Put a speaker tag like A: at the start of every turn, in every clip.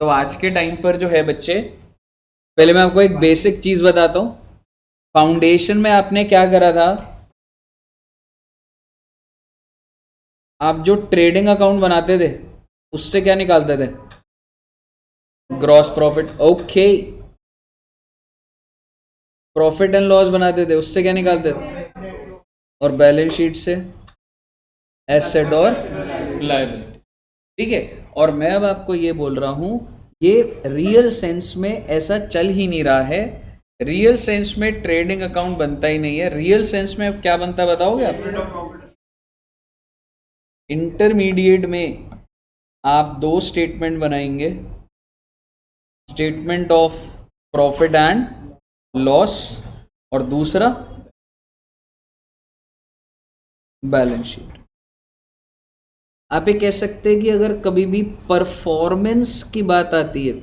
A: तो आज के टाइम पर जो है बच्चे, पहले मैं आपको एक बेसिक चीज बताता हूँ। फाउंडेशन में आपने क्या करा था, आप जो ट्रेडिंग अकाउंट बनाते थे उससे क्या निकालते थे, gross profit. Okay, profit and loss बनाते थे उससे क्या निकालते थे, और बैलेंस शीट से एसेट और लायबिलिटी। ठीक है, और मैं अब आपको ये बोल रहा हूं, ये रियल सेंस में ऐसा चल ही नहीं रहा है। रियल सेंस में ट्रेडिंग अकाउंट बनता ही नहीं है। रियल सेंस में अब क्या बनता है बताओगे आप? इंटरमीडिएट में आप दो स्टेटमेंट बनाएंगे, statement of profit and loss और दूसरा बैलेंस शीट। आप ये कह सकते हैं कि अगर कभी भी परफॉर्मेंस की बात आती है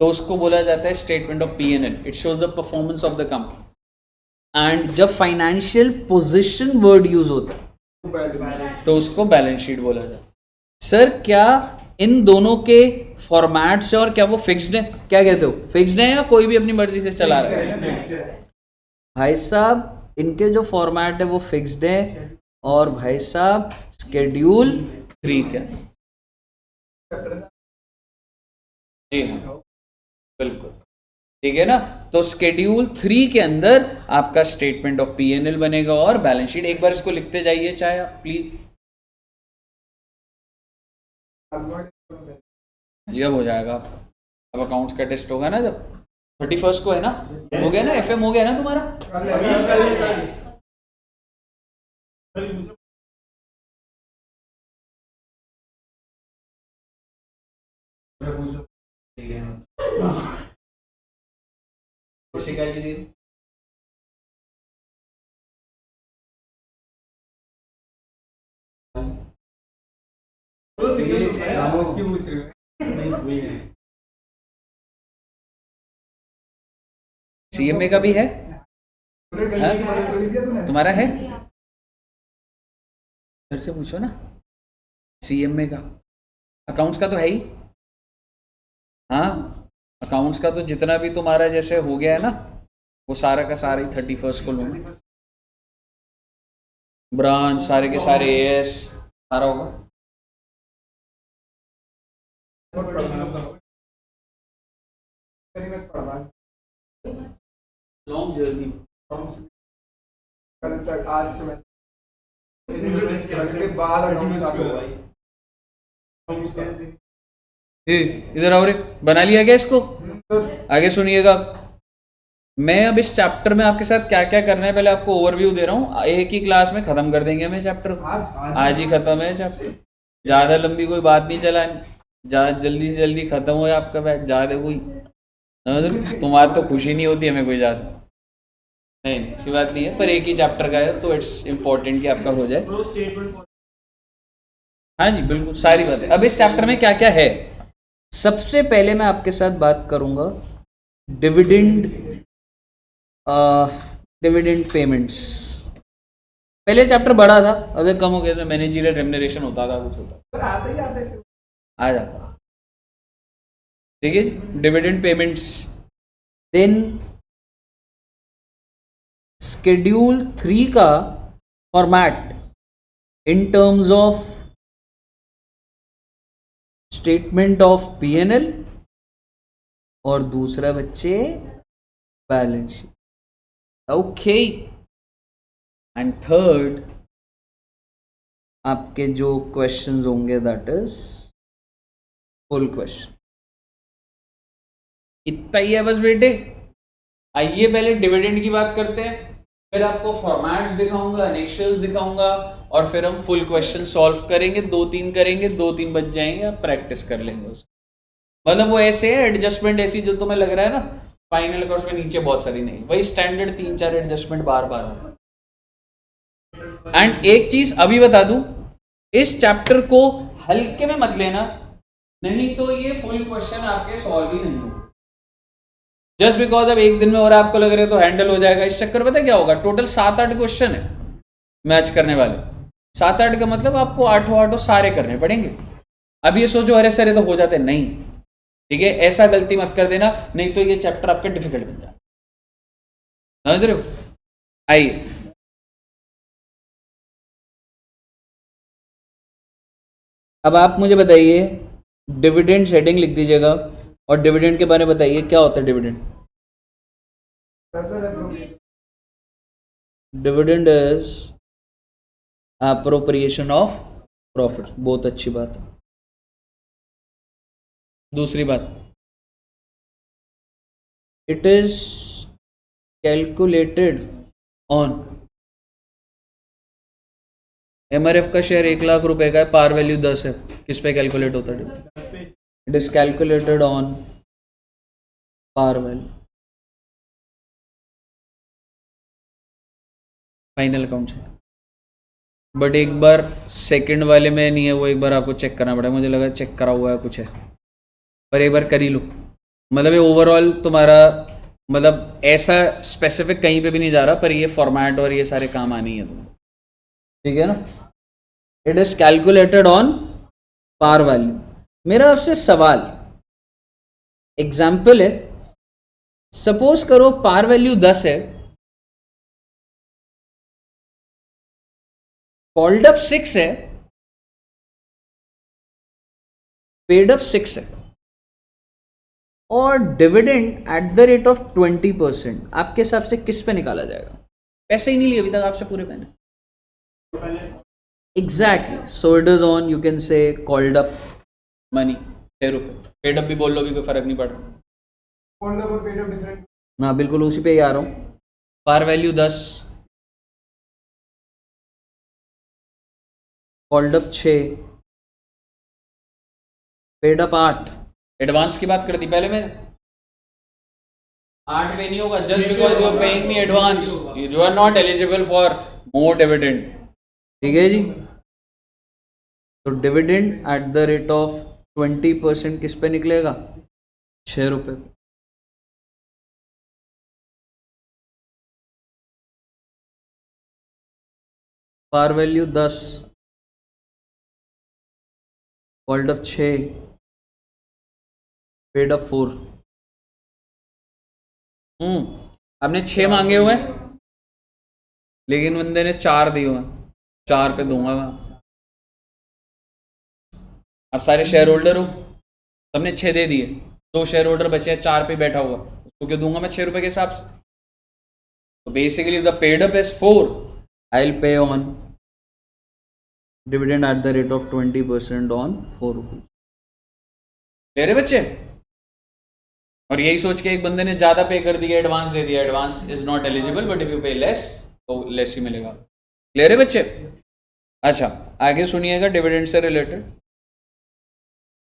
A: तो उसको बोला जाता है statement of P&L, it shows the performance of the company. And जब फाइनेंशियल पोजीशन वर्ड यूज होता है तो उसको बैलेंस शीट बोला जाता है। सर क्या इन दोनों के फॉर्मेट से, और क्या वो फिक्स्ड है, क्या कहते हो, फिक्स्ड है या कोई भी अपनी मर्जी से चला रहा है? भाई साहब इनके जो फॉर्मेट है वो फिक्स्ड है, और भाई साहब शेड्यूल 3 क्या, जी हाँ बिल्कुल ठीक है ना। तो शेड्यूल 3 के अंदर आपका स्टेटमेंट ऑफ P&L बनेगा और बैलेंस शीट। एक बार इसको लिखते जाइए चाहे आप प्लीज। जी अब हो जाएगा आपका, अब अकाउंट्स का टेस्ट होगा ना जब 31 को है ना, हो गया ना, FM हो गया ना तुम्हारा। CMA का भी है, तुम्हारा है, घर से पूछो ना। CMA का, अकाउंट्स का तो है ही। हाँ अकाउंट्स का तो जितना भी तुम्हारा जैसे हो गया है ना, वो सारा का सारा ही 31 को लूँगा। ब्रांच सारे के सारे AS सारा होगा। लॉन्ग जर्नी, इधर आओ रे, बना लिया क्या इसको? आगे सुनिएगा, मैं अब इस चैप्टर में आपके साथ क्या क्या करना है पहले आपको ओवरव्यू दे रहा हूँ। एक ही क्लास में खत्म कर देंगे हमें चैप्टर, आज ही खत्म है चैप्टर। ज़्यादा लंबी कोई बात नहीं चलानी, जल्दी से जल्दी खत्म हो आपका बैच। ज़्यादा कोई तुम्हारी तो खुशी नहीं होती हमें कोई ज़्यादा, नहीं ऐसी बात नहीं है, पर एक ही चैप्टर का है तो इट्स इम्पोर्टेंट कि आपका हो जाए। हाँ जी बिल्कुल सारी बातें। अब इस चैप्टर में क्या क्या है, सबसे पहले मैं आपके साथ बात करूंगा डिविडेंड, डिविडेंड पेमेंट्स। पहले चैप्टर बड़ा था, अगर कम हो गया तो मैनेजरियल रेम्यूनरेशन होता था, कुछ होता आ जाता। ठीक है जी, डिविडेंड पेमेंट्स। देन शेड्यूल 3 का format in terms of statement of P&L और दूसरा बच्चे balance sheet. Okay, and third आपके जो क्वेश्चंस होंगे दैट इज फुल क्वेश्चन। इतना ही है बस बेटे। आइए पहले डिविडेंड की बात करते हैं, फिर आपको फॉर्मेट्स दिखाऊंगा, एनेक्शियल्स दिखाऊंगा, और फिर हम फुल क्वेश्चन सॉल्व करेंगे। 2-3 करेंगे, 2-3 बच जाएंगे, आप प्रैक्टिस कर लेंगे उसको। मतलब वो ऐसे है एडजस्टमेंट ऐसी जो तुम्हें लग रहा है ना फाइनल अकाउंट्स में नीचे बहुत सारी, नहीं, वही स्टैंडर्ड 3-4 एडजस्टमेंट बार बार होगा। एंड एक चीज अभी बता दूं, इस चैप्टर को हल्के में मत लेना, नहीं तो ये फुल क्वेश्चन आपके सॉल्व ही नहीं होगा। जस्ट बिकॉज अब एक दिन में और आपको लग रहा है तो हैंडल हो जाएगा, इस चक्कर पता क्या होगा, टोटल 7-8 क्वेश्चन है मैच करने वाले। 7-8 का मतलब आपको 8 सारे करने पड़ेंगे। अब ये सोचो अरे सर ये तो हो जाते, नहीं, ठीक है, ऐसा गलती मत कर देना, नहीं तो ये चैप्टर आपका डिफिकल्ट बन जाए। समझ रहे हो? आइए अब आप मुझे बताइए, डिविडेंड हेडिंग लिख दीजिएगा और डिविडेंड के बारे में बताइए क्या होता है dividend. Dividend is appropriation of profit. बहुत अच्छी बात है। दूसरी बात, it is calculated on, MRF का शेयर 1,00,000 का है, पार वैल्यू 10 है, किस पे कैलकुलेट होता है? It is calculated on par value. Final account है, बट एक बार सेकंड वाले में नहीं है वो, एक बार आपको चेक करना पड़ेगा। मुझे लगा चेक करा हुआ है कुछ है, पर एक बार कर ही लो। मतलब ये ओवरऑल तुम्हारा मतलब ऐसा स्पेसिफिक कहीं पे भी नहीं जा रहा, पर ये फॉर्मेट और ये सारे काम आने ही है तुम्हें, ठीक है ना? It is calculated on par value. मेरा आपसे सवाल, एग्जाम्पल है, सपोज करो पार वैल्यू 10 है, कॉल्ड अप 6 है, पेड अप 6 है, और dividend at the rate of 20%, आपके हिसाब से किस पे निकाला जाएगा? पैसे ही नहीं लिए अभी तक आपसे पूरे मैंने। Exactly, so it is on, you can से कॉल्ड अप मनी 6 रुपये, पेड अप भी बोल लो भी कोई फर्क नहीं पड़ रहा। कॉल्ड अप और पेड अप डिफरेंट ना, बिल्कुल उसी पे ही आ रहा हूँ। Par value 10, called up 6, paid up 8। Advance की बात कर दी पहले मैंने, 8 पे नहीं होगा, just because you are paying me advance, you are not eligible for more dividend. ठीक है जी, तो dividend at the rate of 20% किस पे निकलेगा? 6 रुपये। Par value 10, called up 6, paid up 4। आपने 6 मांगे हुए, लेकिन बंदे ने 4 दिए हुए, 4 पे दूंगा मैं। आप सारे शेयर होल्डर हो, सबने 6 दे दिए, 2 शेयर होल्डर बचे, 4 पे बैठा हुआ, उसको क्या दूंगा मैं 6 रुपए के हिसाब से? तो basically the paid up is 4, I will pay on dividend at the rate of 20% on 4 rupees. ले रहे बच्चे? और यही सोच के एक बंदे ने ज्यादा पे कर दिया, एडवांस दे दिया, advance is not eligible, but if you पे लेस तो लेस ही मिलेगा। ले रहे बच्चे? अच्छा, आगे सुनिएगा डिविडेंड से रिलेटेड।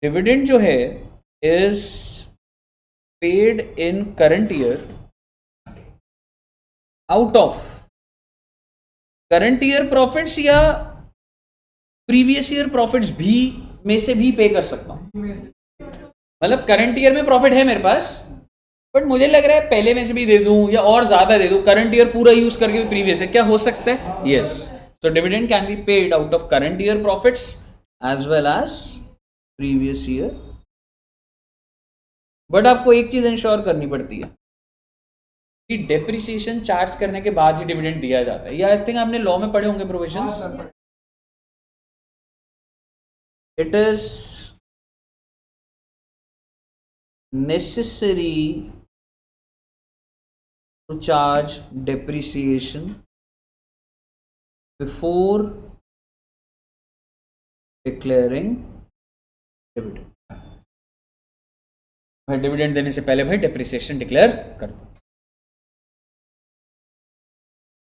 A: डिविडेंड जो है is paid in current year out of current year profits या प्रीवियस ईयर प्रॉफिट्स भी में से भी पे कर सकता हूं। मतलब करंट ईयर में प्रॉफिट है मेरे पास, बट मुझे लग रहा है पहले में से भी दे दूं या और ज्यादा दे दूं, करंट ईयर पूरा यूज करके भी प्रीवियस है, क्या हो सकता है? Yes, so dividend can be paid out of current year profits as well as previous year. But आपको एक चीज इंश्योर करनी पड़ती है कि डेप्रिसिएशन चार्ज करने के बाद ही डिविडेंड दिया जाता है। या आई थिंक आपने लॉ में पढ़े होंगे provisions. It is necessary to charge depreciation before declaring dividend। भाई डिविडेंड देने से पहले भाई डेप्रिसिएशन डिक्लेयर कर दो।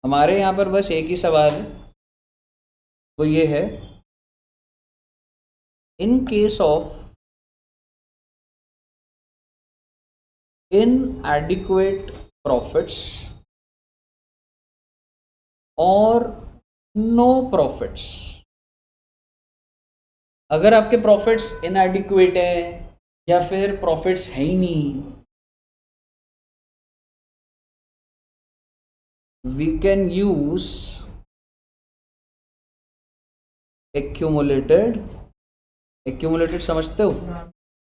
A: हमारे यहाँ पर बस एक ही सवाल है, वो ये है, in case of inadequate profits और no profits, अगर आपके प्रॉफिट्स inadequate हैं या फिर प्रॉफिट्स है ही नहीं, we can use accumulated समझते हो?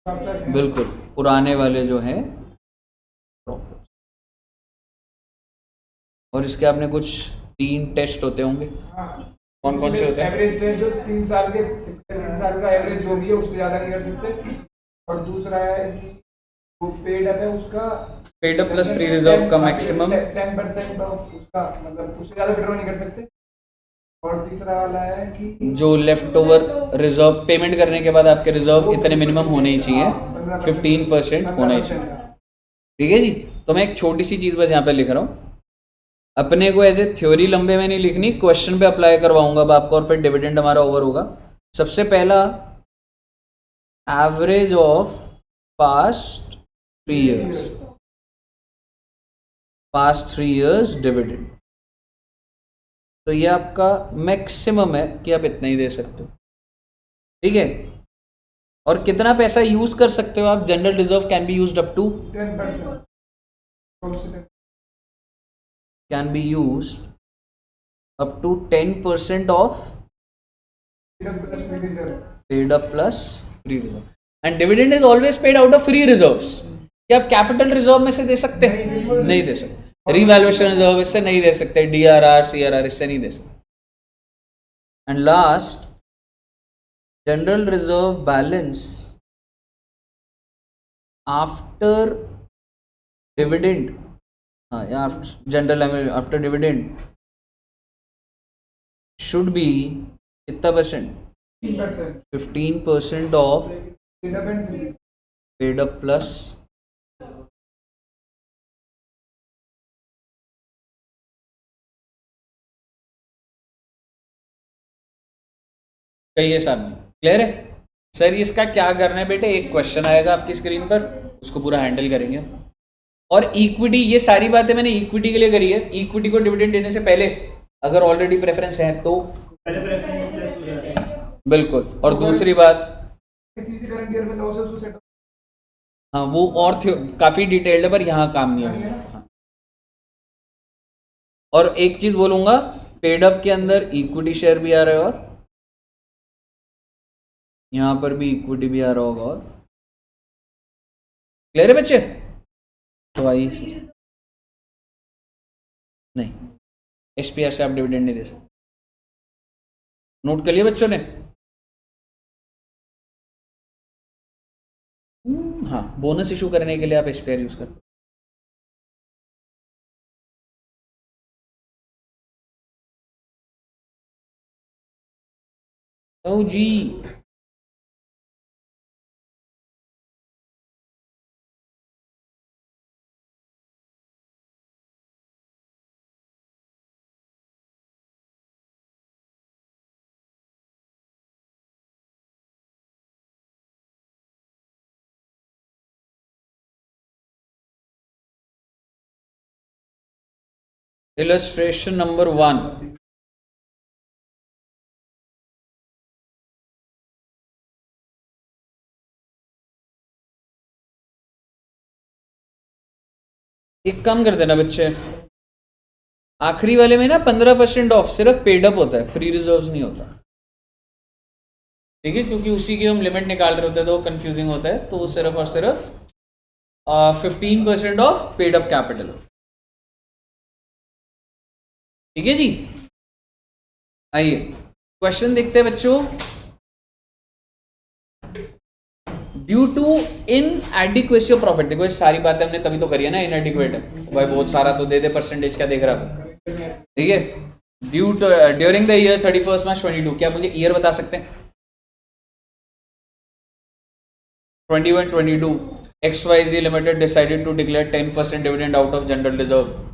A: बिल्कुल पुराने वाले जो हैं प्रॉफिट। और इसके आपने कुछ 3 टेस्ट होते होंगे। कौन कौन से होते हैं?
B: एवरेज टेस्ट जो 3 साल के, 3 साल का एवरेज जो भी है उससे ज़्यादा नहीं कर सकते। और दूसरा है कि वो पेड अप है उसका
A: paid up plus free reserve का मैक्सिमम
B: 10% ऑफ उसका, मतलब उससे ज़्यादा विड्रॉ नहीं कर सकते। और तीसरा वाला है कि
A: जो लेफ्ट ओवर रिजर्व पेमेंट करने के बाद आपके रिजर्व इतने मिनिमम होने ही चाहिए, 15% होना ही चाहिए। ठीक है जी। तो मैं एक छोटी सी चीज़ बस यहाँ पे लिख रहा हूँ, अपने को एज ए थ्योरी लंबे में नहीं लिखनी, क्वेश्चन पे अप्लाई करवाऊंगा अब आपको, और फिर डिविडेंड हमारा ओवर होगा। सबसे पहला average of past 3 years, past 3 years dividend. तो ये आपका मैक्सिमम है कि आप इतना ही दे सकते हो। ठीक है। और कितना पैसा यूज कर सकते हो आप? General reserve can be used up to
B: 10%,
A: can be used up to 10% of paid up plus free reserve, and dividend is always paid out of free reserves। क्या आप कैपिटल रिजर्व में से दे सकते हैं? नहीं दे सकते। रिवैल्यूएशन रिजर्व इससे नहीं दे सकते, डीआरआर सीआरआर इससे नहीं दे सकते। And last, general reserve balance after dividend, general after dividend should be कितना percent? 15% of paid up plus कहिए साहब जी, क्लियर है? सर इसका क्या करना है बेटे, एक क्वेश्चन आएगा आपकी स्क्रीन पर, उसको पूरा हैंडल करेंगे। और इक्विटी, ये सारी बातें मैंने इक्विटी के लिए करी है। इक्विटी को डिविडेंड देने से पहले अगर ऑलरेडी प्रेफरेंस है तो बिल्कुल। और दूसरी बात, हाँ वो और काफी डिटेल्ड है पर यहाँ काम नहीं है। हाँ। और एक चीज बोलूंगा, पेड अप के अंदर इक्विटी शेयर भी आ रहा है और यहाँ पर भी इक्विटी भी आ रहा होगा। और क्लियर है बच्चे? तो आइए, नहीं एसपीआर से आप डिविडेंड नहीं दे सकते। नोट कर लिया बच्चों ने? हाँ, बोनस इशू करने के लिए आप एसपीआर यूज करते हो जी। इलस्ट्रेशन नंबर 1, एक काम कर देना बच्चे, आखिरी वाले में ना 15% ऑफ सिर्फ पेड अप होता है, फ्री रिजर्व्स नहीं होता। ठीक है, क्योंकि उसी की हम लिमिट निकाल रहे होते हैं तो कंफ्यूजिंग होता है। तो सिर्फ और सिर्फ 15% ऑफ पेड अप कैपिटल। ठीक है जी। आइए क्वेश्चन देखते हैं बच्चों। Due to inadequacy of profit, देखो ये सारी बातें हमने तभी तो करी है ना, इन एडिक्वेट है तो भाई बहुत सारा तो दे दे, परसेंटेज क्या देख रहा है? ठीक है। Due to during the year 31 March 22, क्या मुझे ईयर बता सकते हैं? 21-22 XYZ limited decided to declare 10% dividend out of general reserve.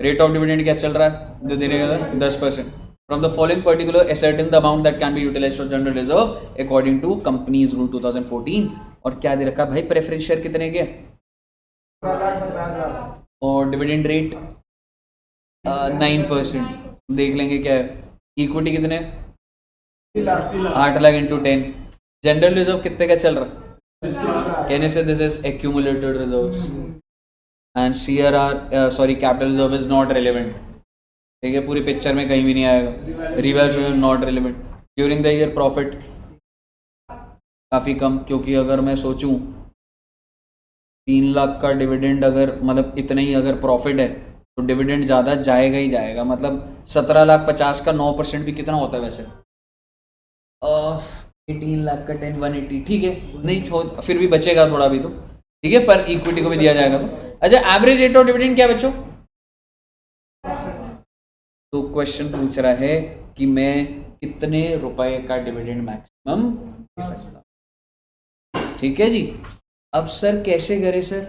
A: Rate of dividend क्या चल रहा है? जो देने का 10%। From the following particular ascertain the amount that can be utilised for general reserve according to companies rule 2014। और क्या दे रखा भाई? प्रेफरेंस शेयर कितने के और डिविडेंड रेट 9%। देख लेंगे क्या है। इक्विटी कितने? 8 लाख इंटू 10। जनरल रिजर्व कितने का चल रहा है? कहने से this is accumulated reserves and CRR sorry capital reserve is not relevant. ठीक है, पूरी पिक्चर में कहीं भी नहीं आएगा। Reverse not relevant. During the year profit काफ़ी कम, क्योंकि अगर मैं सोचूं 3 लाख का डिविडेंड अगर मतलब इतना ही अगर प्रॉफिट है तो डिविडेंड ज़्यादा जाएगा ही जाएगा। मतलब 17,50,000 का 9% भी कितना होता है वैसे? 18 लाख का 10 180, ठीक है, नहीं हो फिर भी बचेगा थोड़ा भी तो ठीक है, पर इक्विटी को भी दिया जाएगा तो। अच्छा, एवरेज रेट ऑफ डिविडेंड क्या बच्चों? तो क्वेश्चन पूछ रहा है कि मैं कितने रुपए का डिविडेंड मैक्सिमम दे सकता। ठीक है जी। अब सर कैसे करें सर?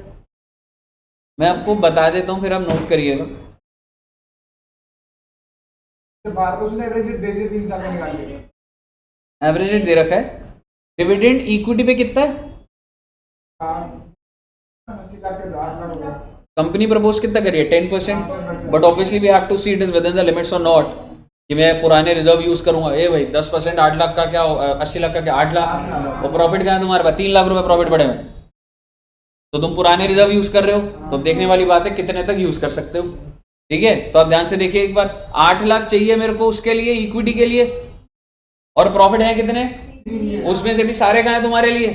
A: मैं आपको बता देता हूँ, फिर आप नोट करिएगा।
B: तो बाहर तो उसने एवरेज दे दिए 3 साल का निकाल के।
A: एवरेज रेट दे रखा है, डिविडेंड इक्विटी पे कितना है?
B: 80 लाख के 8 लाख हो गया।
A: कंपनी प्रपोज कितना करिए? 10%, but obviously we have to see it is within the limits और नॉट कि मैं पुराने रिजर्व यूज करूंगा। ए भाई 10% 8 लाख का क्या, 80 लाख का क्या 8 लाख, और प्रॉफिट क्या है तुम्हारे पास? 3 लाख रुपए प्रॉफिट बढ़े हुए, तो तुम पुराने रिजर्व यूज कर रहे हो, तो देखने वाली बात है कितने तक यूज कर सकते हो। ठीक है, तो आप ध्यान से देखिए एक बार, 8 लाख चाहिए मेरे को उसके लिए, इक्विटी के लिए, और प्रॉफिट है कितने? उसमें से भी सारे कहाँ है तुम्हारे लिए?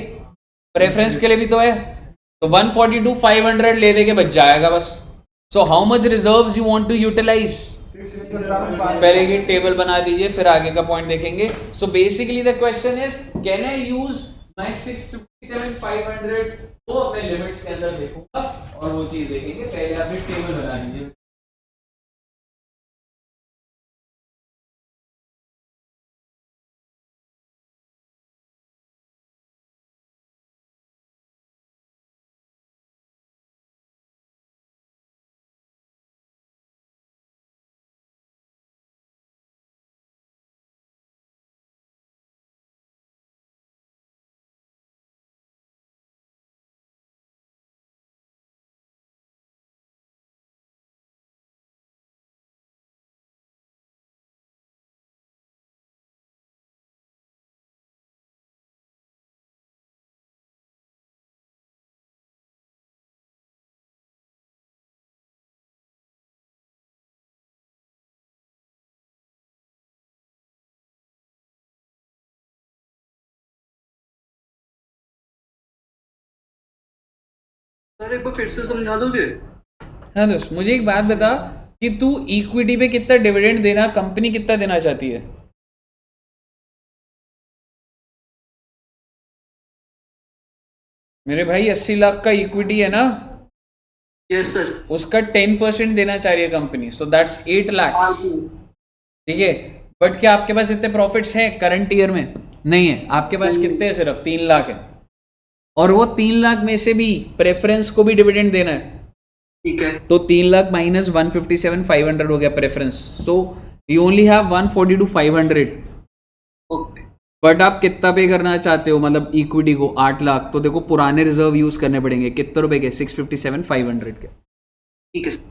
A: प्रेफरेंस के लिए भी तो है। तो 142,500 ले दे के बच जाएगा बस। So how much reserves you want to utilise? पहले ये टेबल बना दीजिए, फिर आगे का पॉइंट देखेंगे। So basically the question is, can I use my 657,500 को अपने लिमिट्स के अंदर देखूंगा, और वो चीज देखेंगे। पहले आप एक टेबल बना लीजिए।
C: सर एक बार फिर से समझा दोगे?
A: हाँ दोस्त, मुझे एक बात बता कि तू इक्विटी पे कितना डिविडेंड देना, कंपनी कितना देना चाहती है? मेरे भाई 80 लाख का इक्विटी है ना,
C: यस सर।
A: उसका 10% देना चाह रही है कंपनी, सो दैट्स 8 लाख। ठीक है, बट क्या आपके पास इतने प्रॉफिट्स हैं करंट ईयर में? नहीं है। आपके पास कितने हैं? सिर्फ 3 लाख है, और वो 3 लाख में से भी प्रेफरेंस को भी डिविडेंड देना है।
C: ठीक है।
A: तो 3 लाख माइनस 157,500 हो गया preference, so you only have 142,500।
C: Okay.
A: But आप कितना पे करना चाहते हो, मतलब इक्विटी को 8 लाख, तो देखो पुराने रिजर्व यूज करने पड़ेंगे। कितने रुपए के? 657,500 के।
C: ठीक है सर।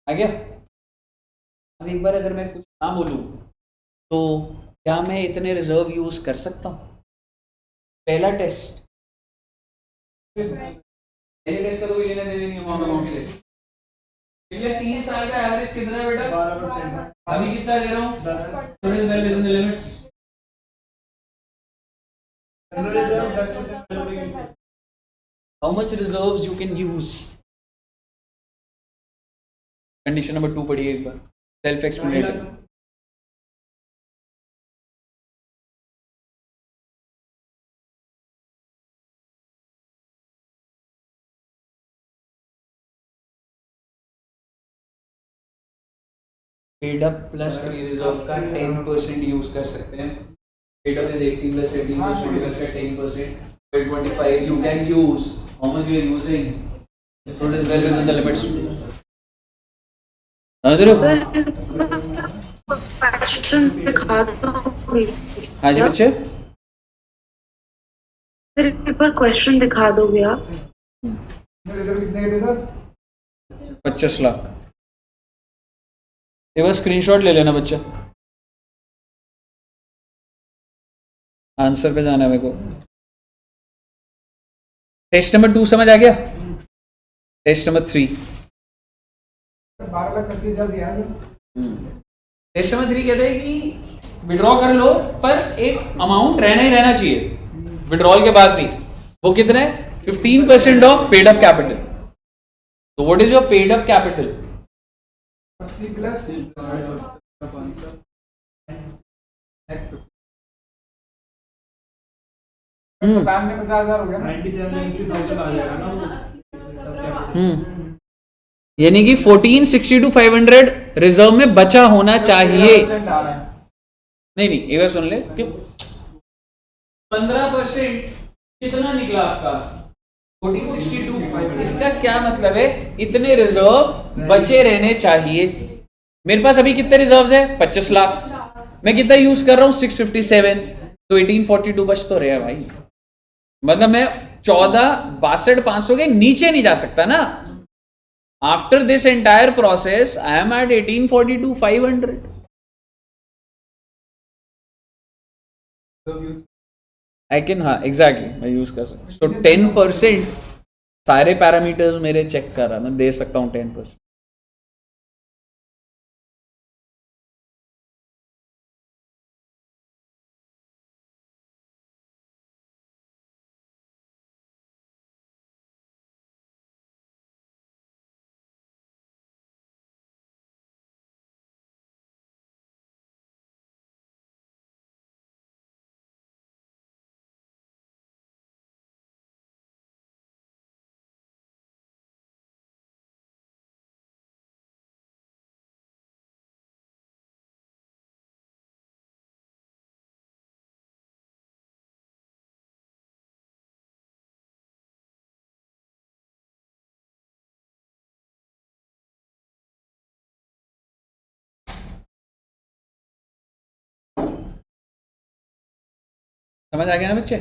A: आ गया? अब एक बार अगर मैं कुछ ना बोलूं तो क्या मैं इतने रिजर्व यूज कर सकता हूं? पहला टेस्ट, पहले टेस्ट का तो कोई लेना देना नहीं है अमाउंट से। पिछले 3 साल का एवरेज कितना है बेटा?
B: 12%।
A: अभी कितना दे रहा हूँ? 10 limits. How much reserves you can use? Condition number 2 पढ़िए एक बार, self explanatory. Paid up plus free reserve का 10% यूज कर सकते हैं। Paid up is 80 plus 18 plus 20 का 10%, paid 25 you can use. How much you are using? So it is well within the limits.
D: Question दिखा दोगे?
A: हाँ जी बच्चे,
D: सर एक बार क्वेश्चन दिखा दोगे आप?
B: रिजर्व कितने के थे सर?
A: 25 लाख। एक बार स्क्रीनशॉट ले लेना बच्चा, आंसर पे जाना है मेरे को। टेस्ट नंबर 2 समझ आ गया? टेस्ट नंबर 3,
B: 12,25,000 दिया है सर।
A: टेस्ट नंबर 3 कहते हैं कि विड्रॉ कर लो, पर एक अमाउंट रहना ही रहना चाहिए। विड्रॉल के बाद भी वो कितना है 15% ऑफ पेड अप कैपिटल। तो what is your paid up capital?
B: 80 plus bank में 50,000 हो गया ना।
E: 97,000 आ जाएगा ना वो।
A: यानी कि 1462,500 रिजर्व में बचा होना चाहिए।
B: 15% आ रहा है।
A: नहीं नहीं, एक बार सुन ले, क्यों 15% कितना निकला आपका 1462? इसका क्या मतलब है? इतने रिजर्व बचे रहने चाहिए। मेरे पास अभी कितने रिजर्व्स है? 25 लाख। मैं कितना यूज कर रहा हूं? 657। तो 1842 बच तो रहा भाई। मतलब मैं 14,62,500 के नीचे नहीं जा सकता ना। After this entire process I am at 1842,500। I can, हाँ एग्जैक्टली, मैं यूज कर सकता हूँ। तो 10% सारे पैरामीटर्स मेरे चेक कर रहा, मैं दे सकता हूँ 10%। समझ आ गया ना बच्चे?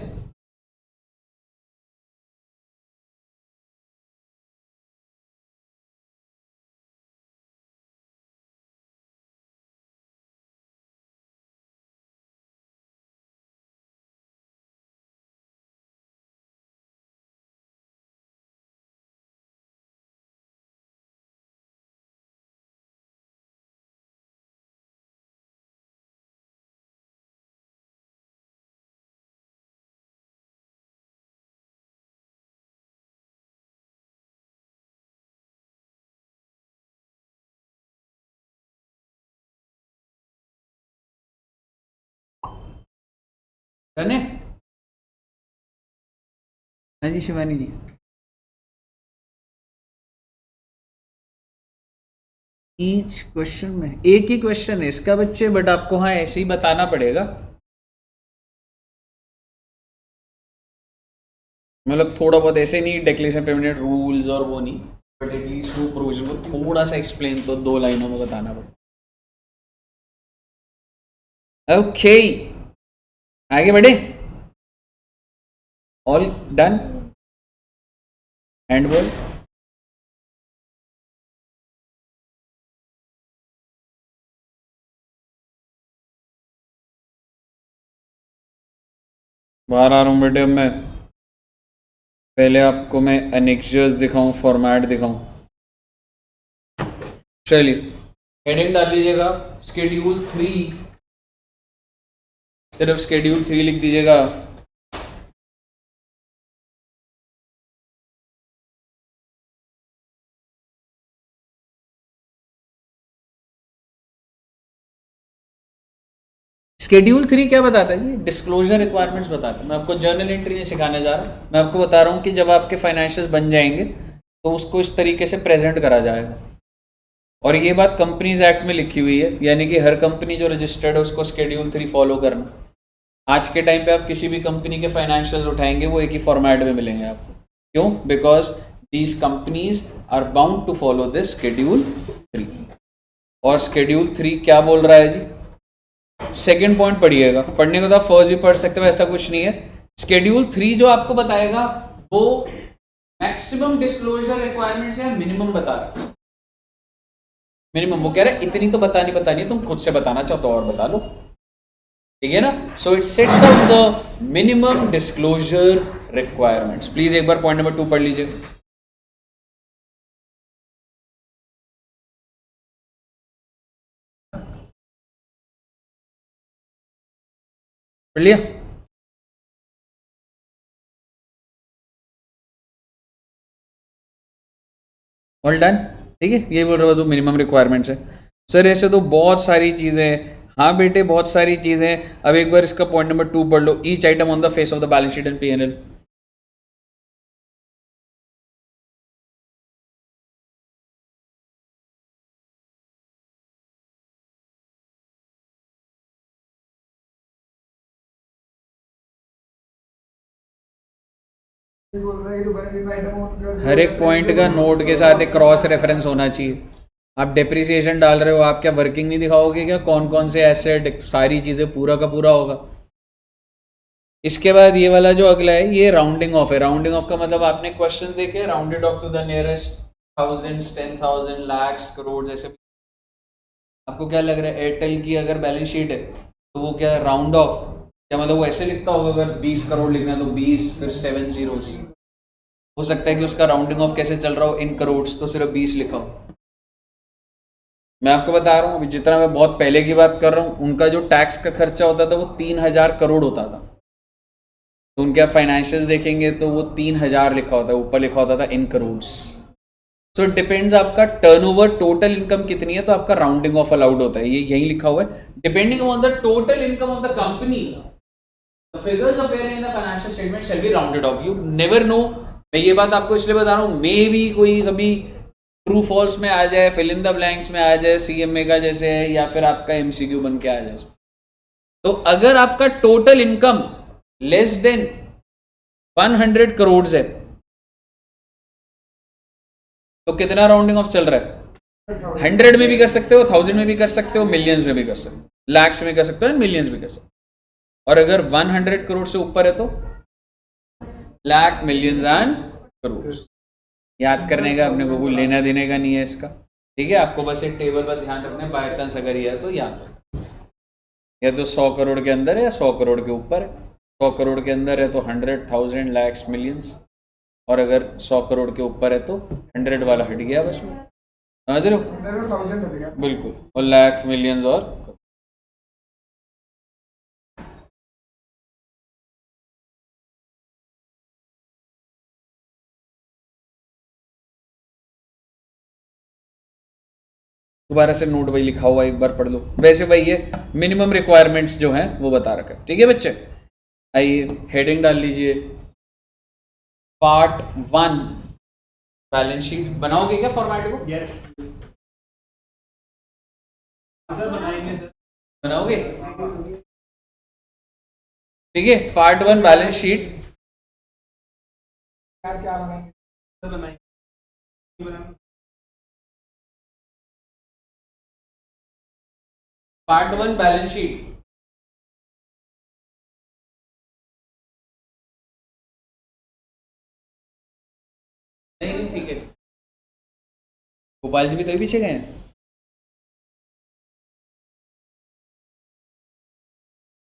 A: डन है? हाँ जी शिवानी जी। ईच क्वेश्चन में एक ही क्वेश्चन है इसका बच्चे, बट आपको हाँ ऐसे ही बताना पड़ेगा। मतलब थोड़ा बहुत ऐसे नहीं, डिक्लेरेशन पेमेंट रूल्स और वो नहीं, बट एटलीस्ट वो प्रोविजन को थोड़ा सा एक्सप्लेन तो 2 लाइनों में बताना पड़ेगा। ओके, आगे बढ़े। All done? हैंड बोल। बाहर आ रहा हूँ बेटे। अब मैं पहले आपको मैं एनेक्सर्स दिखाऊं, फॉर्मेट दिखाऊं। चलिए हेडिंग डाल लीजिएगा शेड्यूल 3, सिर्फ शेड्यूल 3 लिख दीजिएगा। शेड्यूल 3 क्या बताता है जी? डिस्क्लोजर रिक्वायरमेंट्स बताता है। मैं आपको जर्नल एंट्री नहीं सिखाने जा रहा, मैं आपको बता रहा हूँ कि जब आपके फाइनेंशियल्स बन जाएंगे तो उसको इस तरीके से प्रेजेंट करा जाएगा। और ये बात कंपनीज एक्ट में लिखी हुई है, यानी कि हर कंपनी जो रजिस्टर्ड है उसको शेड्यूल 3 फॉलो करना। आज के टाइम पे आप किसी भी कंपनी के फाइनेंशियल्स उठाएंगे वो एक ही फॉर्मेट में मिलेंगे आपको। क्यों? Because these companies are bound to follow this schedule 3। और शेड्यूल 3 क्या बोल रहा है जी? सेकेंड पॉइंट पढ़िएगा, पढ़ने को तो आप फर्स्ट भी पढ़ सकते हो, ऐसा कुछ नहीं है। शेड्यूल 3 जो आपको बताएगा वो मैक्सिमम डिस्क्लोजर रिक्वायरमेंट्स है, मिनिमम बता रहा है। मिनिमम वो कह रहा है इतनी तो बतानी, तुम खुद से बताना चाहो तो और बता लो, ठीक है ना? So it sets out the minimum disclosure requirements. Please एक बार पॉइंट नंबर 2 पढ़ लीजिए। पढ़ लिया? ऑल डन, ठीक है। ये बोल रहा हूँ जो मिनिमम रिक्वायरमेंट्स है। सर ऐसे तो बहुत सारी चीज़ें हैं। हाँ बेटे बहुत सारी चीज़ें हैं। अब एक बार इसका पॉइंट नंबर 2 पढ़ लो, each item on the face of the balance sheet and P&L।
B: बोल रहा है तो बेनिफिट आइटम
A: हर एक पॉइंट का नोट के साथ एक क्रॉस रेफरेंस होना चाहिए। आप डेप्रिसिएशन डाल रहे हो, आप क्या वर्किंग नहीं दिखाओगे क्या? कौन कौन से एसेट, सारी चीज़ें पूरा का पूरा होगा। इसके बाद ये वाला जो अगला है ये राउंडिंग ऑफ है। राउंडिंग ऑफ का मतलब आपने क्वेश्चन देखे, rounded off to the nearest thousands, 10,000, lakhs, crore जैसे। आपको क्या लग रहा है एयरटेल की अगर बैलेंस शीट है तो वो क्या राउंड ऑफ, क्या मतलब वो ऐसे लिखता होगा? अगर 20 करोड़ लिखना है तो 20 फिर 7 zeros। हो सकता है कि उसका राउंडिंग ऑफ कैसे चल रहा हो इन करोड़, तो सिर्फ 20 लिखा हो। मैं आपको बता रहा हूँ अभी जितना मैं बहुत पहले की बात कर रहा हूँ, उनका जो टैक्स का खर्चा होता था वो 3,000 करोड़ होता था। तो उनके आप फाइनेंशियल्स देखेंगे तो वो 3,000 लिखा होता है, ऊपर लिखा होता था इन करोड्स। सो इट डिपेंड्स आपका टर्नओवर, टोटल इनकम कितनी है तो आपका राउंडिंग ऑफ अलाउड होता है। ये यही लिखा हुआ है, depending on the total income of the company the figures appearing in the financial statement shall be rounded off. You never know. मैं ये बात आपको इसलिए बता रहा हूँ, मे भी कोई कभी ट्रू फॉल्स में आ जाए, फिल इन द ब्लैंक्स में आ जाए, CMA का जैसे है, या फिर आपका MCQ बन के आ जाए। तो अगर आपका total income less than 100 crore है तो कितना राउंडिंग ऑफ चल रहा है? 100 में भी कर सकते हो, 1000 में भी कर सकते हो, मिलियंस में भी कर सकते हो, लैक्स में कर सकते हो, मिलियंस भी कर सकते हो। और अगर 100 करोड़ से ऊपर है तो लाख, मिलियंस एंड करोड़। याद करने का अपने को कोई लेना देने का नहीं है इसका, ठीक है। आपको बस एक टेबल पर ध्यान रखना है, बाय चांस अगर ये है तो याद रखना, या तो 100 करोड़ के अंदर है या 100 करोड़ के ऊपर है। 100 करोड़ के अंदर है तो 100, 1000, लैक्स, मिलियंस, और अगर 100 करोड़ के ऊपर है तो 100 वाला हट गया बस में, समझ रहे हो?
B: 1000 हो गया
A: बिल्कुल। और लाख, मिलियंस और दोबारा से नोट वही लिखा हुआ, एक बार पढ़ लो। वैसे वही है, मिनिमम रिक्वायरमेंट्स जो हैं वो बता रखा है, ठीक है बच्चे। आइए हेडिंग डाल लीजिए, पार्ट 1 बैलेंस शीट। बनाओगे क्या फॉर्मेट को?
E: यस सर, बनाएंगे सर।
A: बनाओगे, ठीक है। Part 1 balance sheet.
B: यार क्या बनाएंगे?
E: सर बनाएंगे।
A: Part 1 balance sheet. नहीं ठीक है। गोपाल जी भी तो पीछे गए हैं।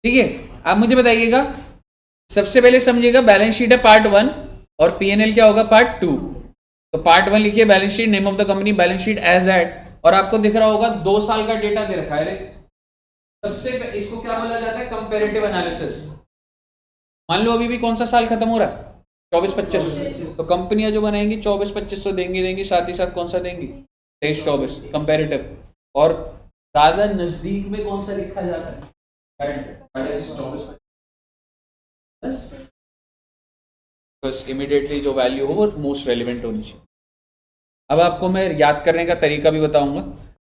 A: ठीक है, आप मुझे बताइएगा, सबसे पहले समझिएगा बैलेंस शीट है पार्ट 1 और P&L क्या होगा पार्ट 2। तो पार्ट 1 लिखिए balance sheet, name of the company, balance sheet as at, और आपको दिख रहा होगा 2 साल का डेटा दे रखा है रे। सबसे इसको क्या बोला जाता है? Comparative analysis. मान लो अभी भी कौन सा साल खत्म हो रहा है? 24-25। तो कंपनियां जो बनाएंगी 24-25 तो देंगी, साथ ही साथ कौन सा देंगी? 23-24 कंपैरेटिव। और ज्यादा नजदीक में कौन सा लिखा जाता है? करंट 24-25। बस इमीडिएटली जो वैल्यू हो वो मोस्ट रेलिवेंट होनी चाहिए। अब आपको मैं याद करने का तरीका भी बताऊंगा।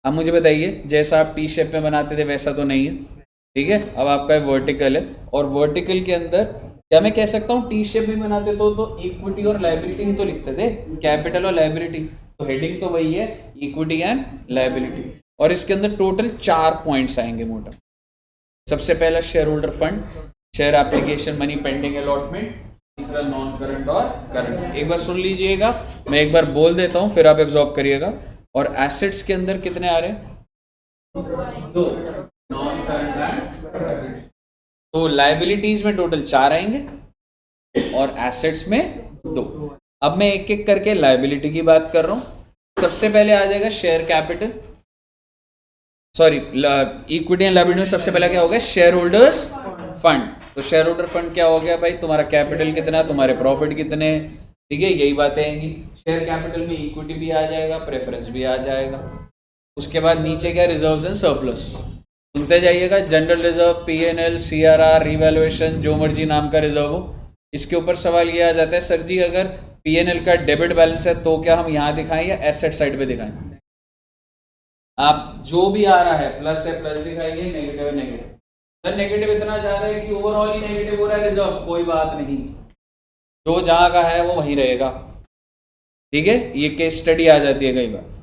A: अब मुझे बताइए, जैसा आप टी शेप में बनाते थे वैसा तो नहीं है, ठीक है। अब आपका वर्टिकल है, और वर्टिकल के अंदर क्या मैं कह सकता हूँ टी शेप में बनाते तो इक्विटी और लायबिलिटी ही तो लिखते थे, कैपिटल और लायबिलिटी। तो हेडिंग तो वही है, इक्विटी एंड लायबिलिटी। और इसके अंदर टोटल 4 पॉइंट्स आएंगे मोटा। सबसे पहला share holder fund, share application, money pending allotment, तीसरा नॉन करंट और करंट। एक बार सुन लीजिएगा, मैं एक बार बोल देता हूँ फिर आप एब्जॉर्ब करिएगा। और एसेट्स के अंदर कितने आ रहे हैं? 2, नॉन करंट एंड करंट। तो लायबिलिटीज में टोटल 4 आएंगे और एसेट्स में 2। अब मैं एक एक करके लायबिलिटी की बात कर रहा हूं। सबसे पहले आ जाएगा share capital, sorry equity and liability में सबसे पहले क्या हो गया? Share holders fund. तो शेयर होल्डर फंड क्या हो गया भाई? तुम्हारा कैपिटल कितना, तुम्हारे प्रॉफिट कितने, ठीक है, यही बातें आएंगी। शेयर कैपिटल में इक्विटी भी आ जाएगा, प्रेफरेंस भी आ जाएगा। उसके बाद नीचे क्या, रिजर्व्स एंड सरप्लस। सुनते जाइएगा, general reserve, PNL, CRR, revaluation, जो मर्जी नाम का रिजर्व हो। इसके ऊपर सवाल ये आ जाता है, सर जी अगर पीएनएल का डेबिट बैलेंस है तो क्या हम यहाँ दिखाएं या एसेट साइड पे दिखाएं? आप जो भी आ रहा है प्लस है प्लस दिखाइए, नेगेटिव है नेगेटिव। सर नेगेटिव इतना ज्यादा है कि ओवरऑल ही नेगेटिव हो रहा है रिजर्व, कोई बात नहीं, जो जहाँ का है वो वहीं रहेगा। ठीक है, ये केस स्टडी आ जाती है कई बार।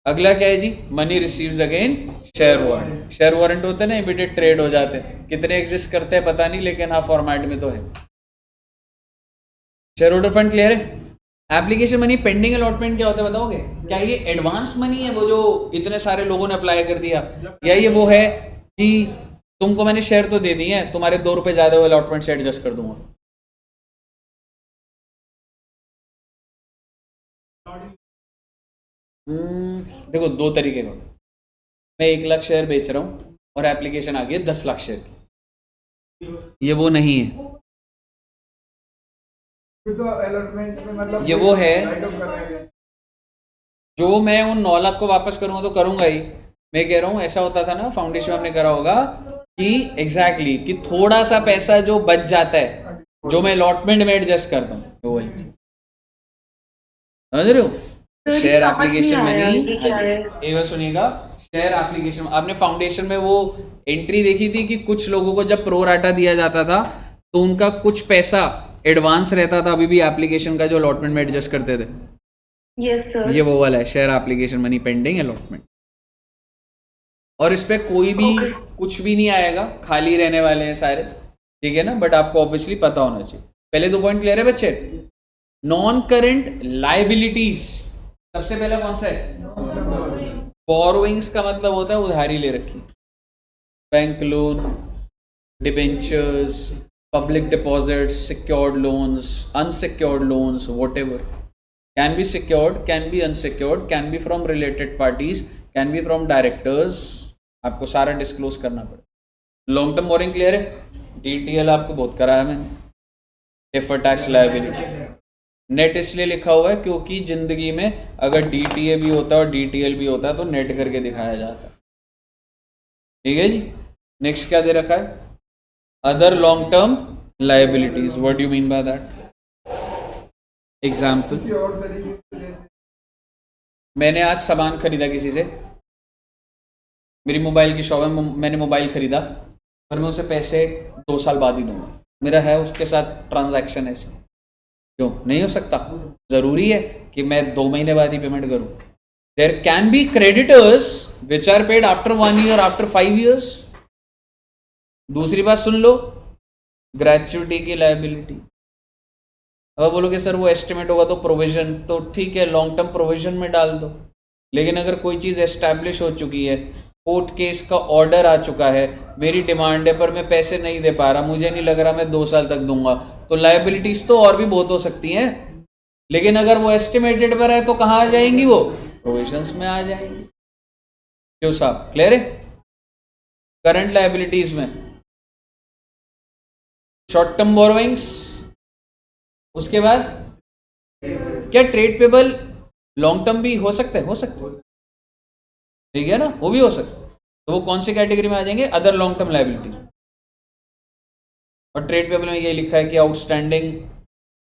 A: अगला क्या है जी, money receives again share warrant. Share warrant होते हैं ना, इमीडिएट ट्रेड हो जाते हैं। कितने एग्जिस्ट करते हैं पता नहीं, लेकिन हाँ फॉर्मेट में तो है। शेयर होल्डर फंड क्लियर है। एप्लीकेशन मनी पेंडिंग अलॉटमेंट क्या होता है बताओगे? क्या ये एडवांस मनी है, वो जो इतने सारे लोगों ने अप्लाई कर दिया, या ये वो है कि तुमको मैंने शेयर तो दे दिए हैं, तुम्हारे 2 रुपए ज्यादा हुए अलॉटमेंट से एडजस्ट कर दूंगा? देखो 2 तरीके का, मैं 1 लाख शेयर बेच रहा हूँ और एप्लीकेशन आ गई है 10 लाख शेयर की, ये वो नहीं है।
B: तो अलॉटमेंट में मतलब
A: ये वो है
B: राइट ऑफ कर रहे हैं।
A: जो मैं उन 9 लाख को वापस करूंगा तो करूंगा ही। मैं कह रहा हूँ ऐसा होता था ना, फाउंडेशन में आपने करा होगा कि एग्जैक्टली कि थोड़ा सा पैसा जो बच जाता है, जो मैं अलॉटमेंट में एडजस्ट करता हूँ, वो वाली चीज समझ रहे हो? शेयर एप्लीकेशन मनी, एक बार सुनिएगा, शेयर एप्लीकेशन आपने फाउंडेशन में वो एंट्री देखी थी कि कुछ लोगों को जब प्रो राटा दिया जाता था तो उनका कुछ पैसा एडवांस रहता था, अभी भी एप्लीकेशन का जो अलॉटमेंट में एडजस्ट करते थे।
D: Yes sir.
A: ये वो वाला है share application money pending allotment. और इस पे कोई भी कुछ भी नहीं आएगा, खाली रहने वाले हैं सारे, ठीक है ना? बट आपको ऑब्वियसली पता होना चाहिए। पहले 2 पॉइंट क्लियर है बच्चे? नॉन करेंट लाइबिलिटीज, सबसे पहला कौन सा है? बोरोइंग्स का मतलब होता है उधारी ले रखी, bank loan, debentures, public deposits, secured loans, unsecured loans, whatever, can be secured, can be unsecured, can be from related parties, can be from directors, आपको सारा डिस्क्लोज करना पड़ेगा। लॉन्ग टर्म बोरिंग क्लियर है? डीटीएल आपको बहुत कराया मैंने, deferred tax liability. Net इसलिए लिखा हुआ है क्योंकि जिंदगी में अगर डीटीए भी होता है और डीटीएल भी होता है तो नेट करके दिखाया जाता है। ठीक है जी। नेक्स्ट क्या दे रखा है? Other long term liabilities. What do you mean by that? Example,
B: किसी और तरीके से जैसे
A: मैंने आज सामान खरीदा किसी से, मेरी मोबाइल की शॉप है, मैंने मोबाइल खरीदा और मैं उसे पैसे 2 साल बाद ही दूंगा, मेरा है उसके साथ ट्रांजैक्शन ऐसे, क्यों नहीं हो सकता? जरूरी है कि मैं 2 महीने बाद ही पेमेंट करूं? There can be creditors which are paid after 1 year, after 5 years. दूसरी बात सुन लो, ग्रेचुइटी की लायबिलिटी। अब बोलोगे सर वो एस्टिमेट होगा तो प्रोविजन, तो ठीक है लॉन्ग टर्म प्रोविजन में डाल दो, लेकिन अगर कोई चीज़ एस्टैब्लिश हो चुकी है, कोर्ट केस का ऑर्डर आ चुका है, मेरी डिमांड है पर मैं पैसे नहीं दे पा रहा, मुझे नहीं लग रहा मैं 2 साल तक दूंगा, तो लायबिलिटीज तो और भी बहुत हो सकती हैं, लेकिन अगर वो एस्टिमेटेड पर है तो कहाँ आ जाएंगी? वो प्रोविजंस में आ जाएंगी। क्यों साहब, क्लियर है? करंट लायबिलिटीज में शॉर्ट टर्म बोरोइंग्स, उसके बाद क्या ट्रेड पेबल लॉन्ग टर्म भी हो सकता है? हो सकता है, ठीक है ना, वो भी हो सकता है। तो वो कौन सी कैटेगरी में आ जाएंगे? Other long term liabilities. और ट्रेड पेबल में ये लिखा है कि आउटस्टैंडिंग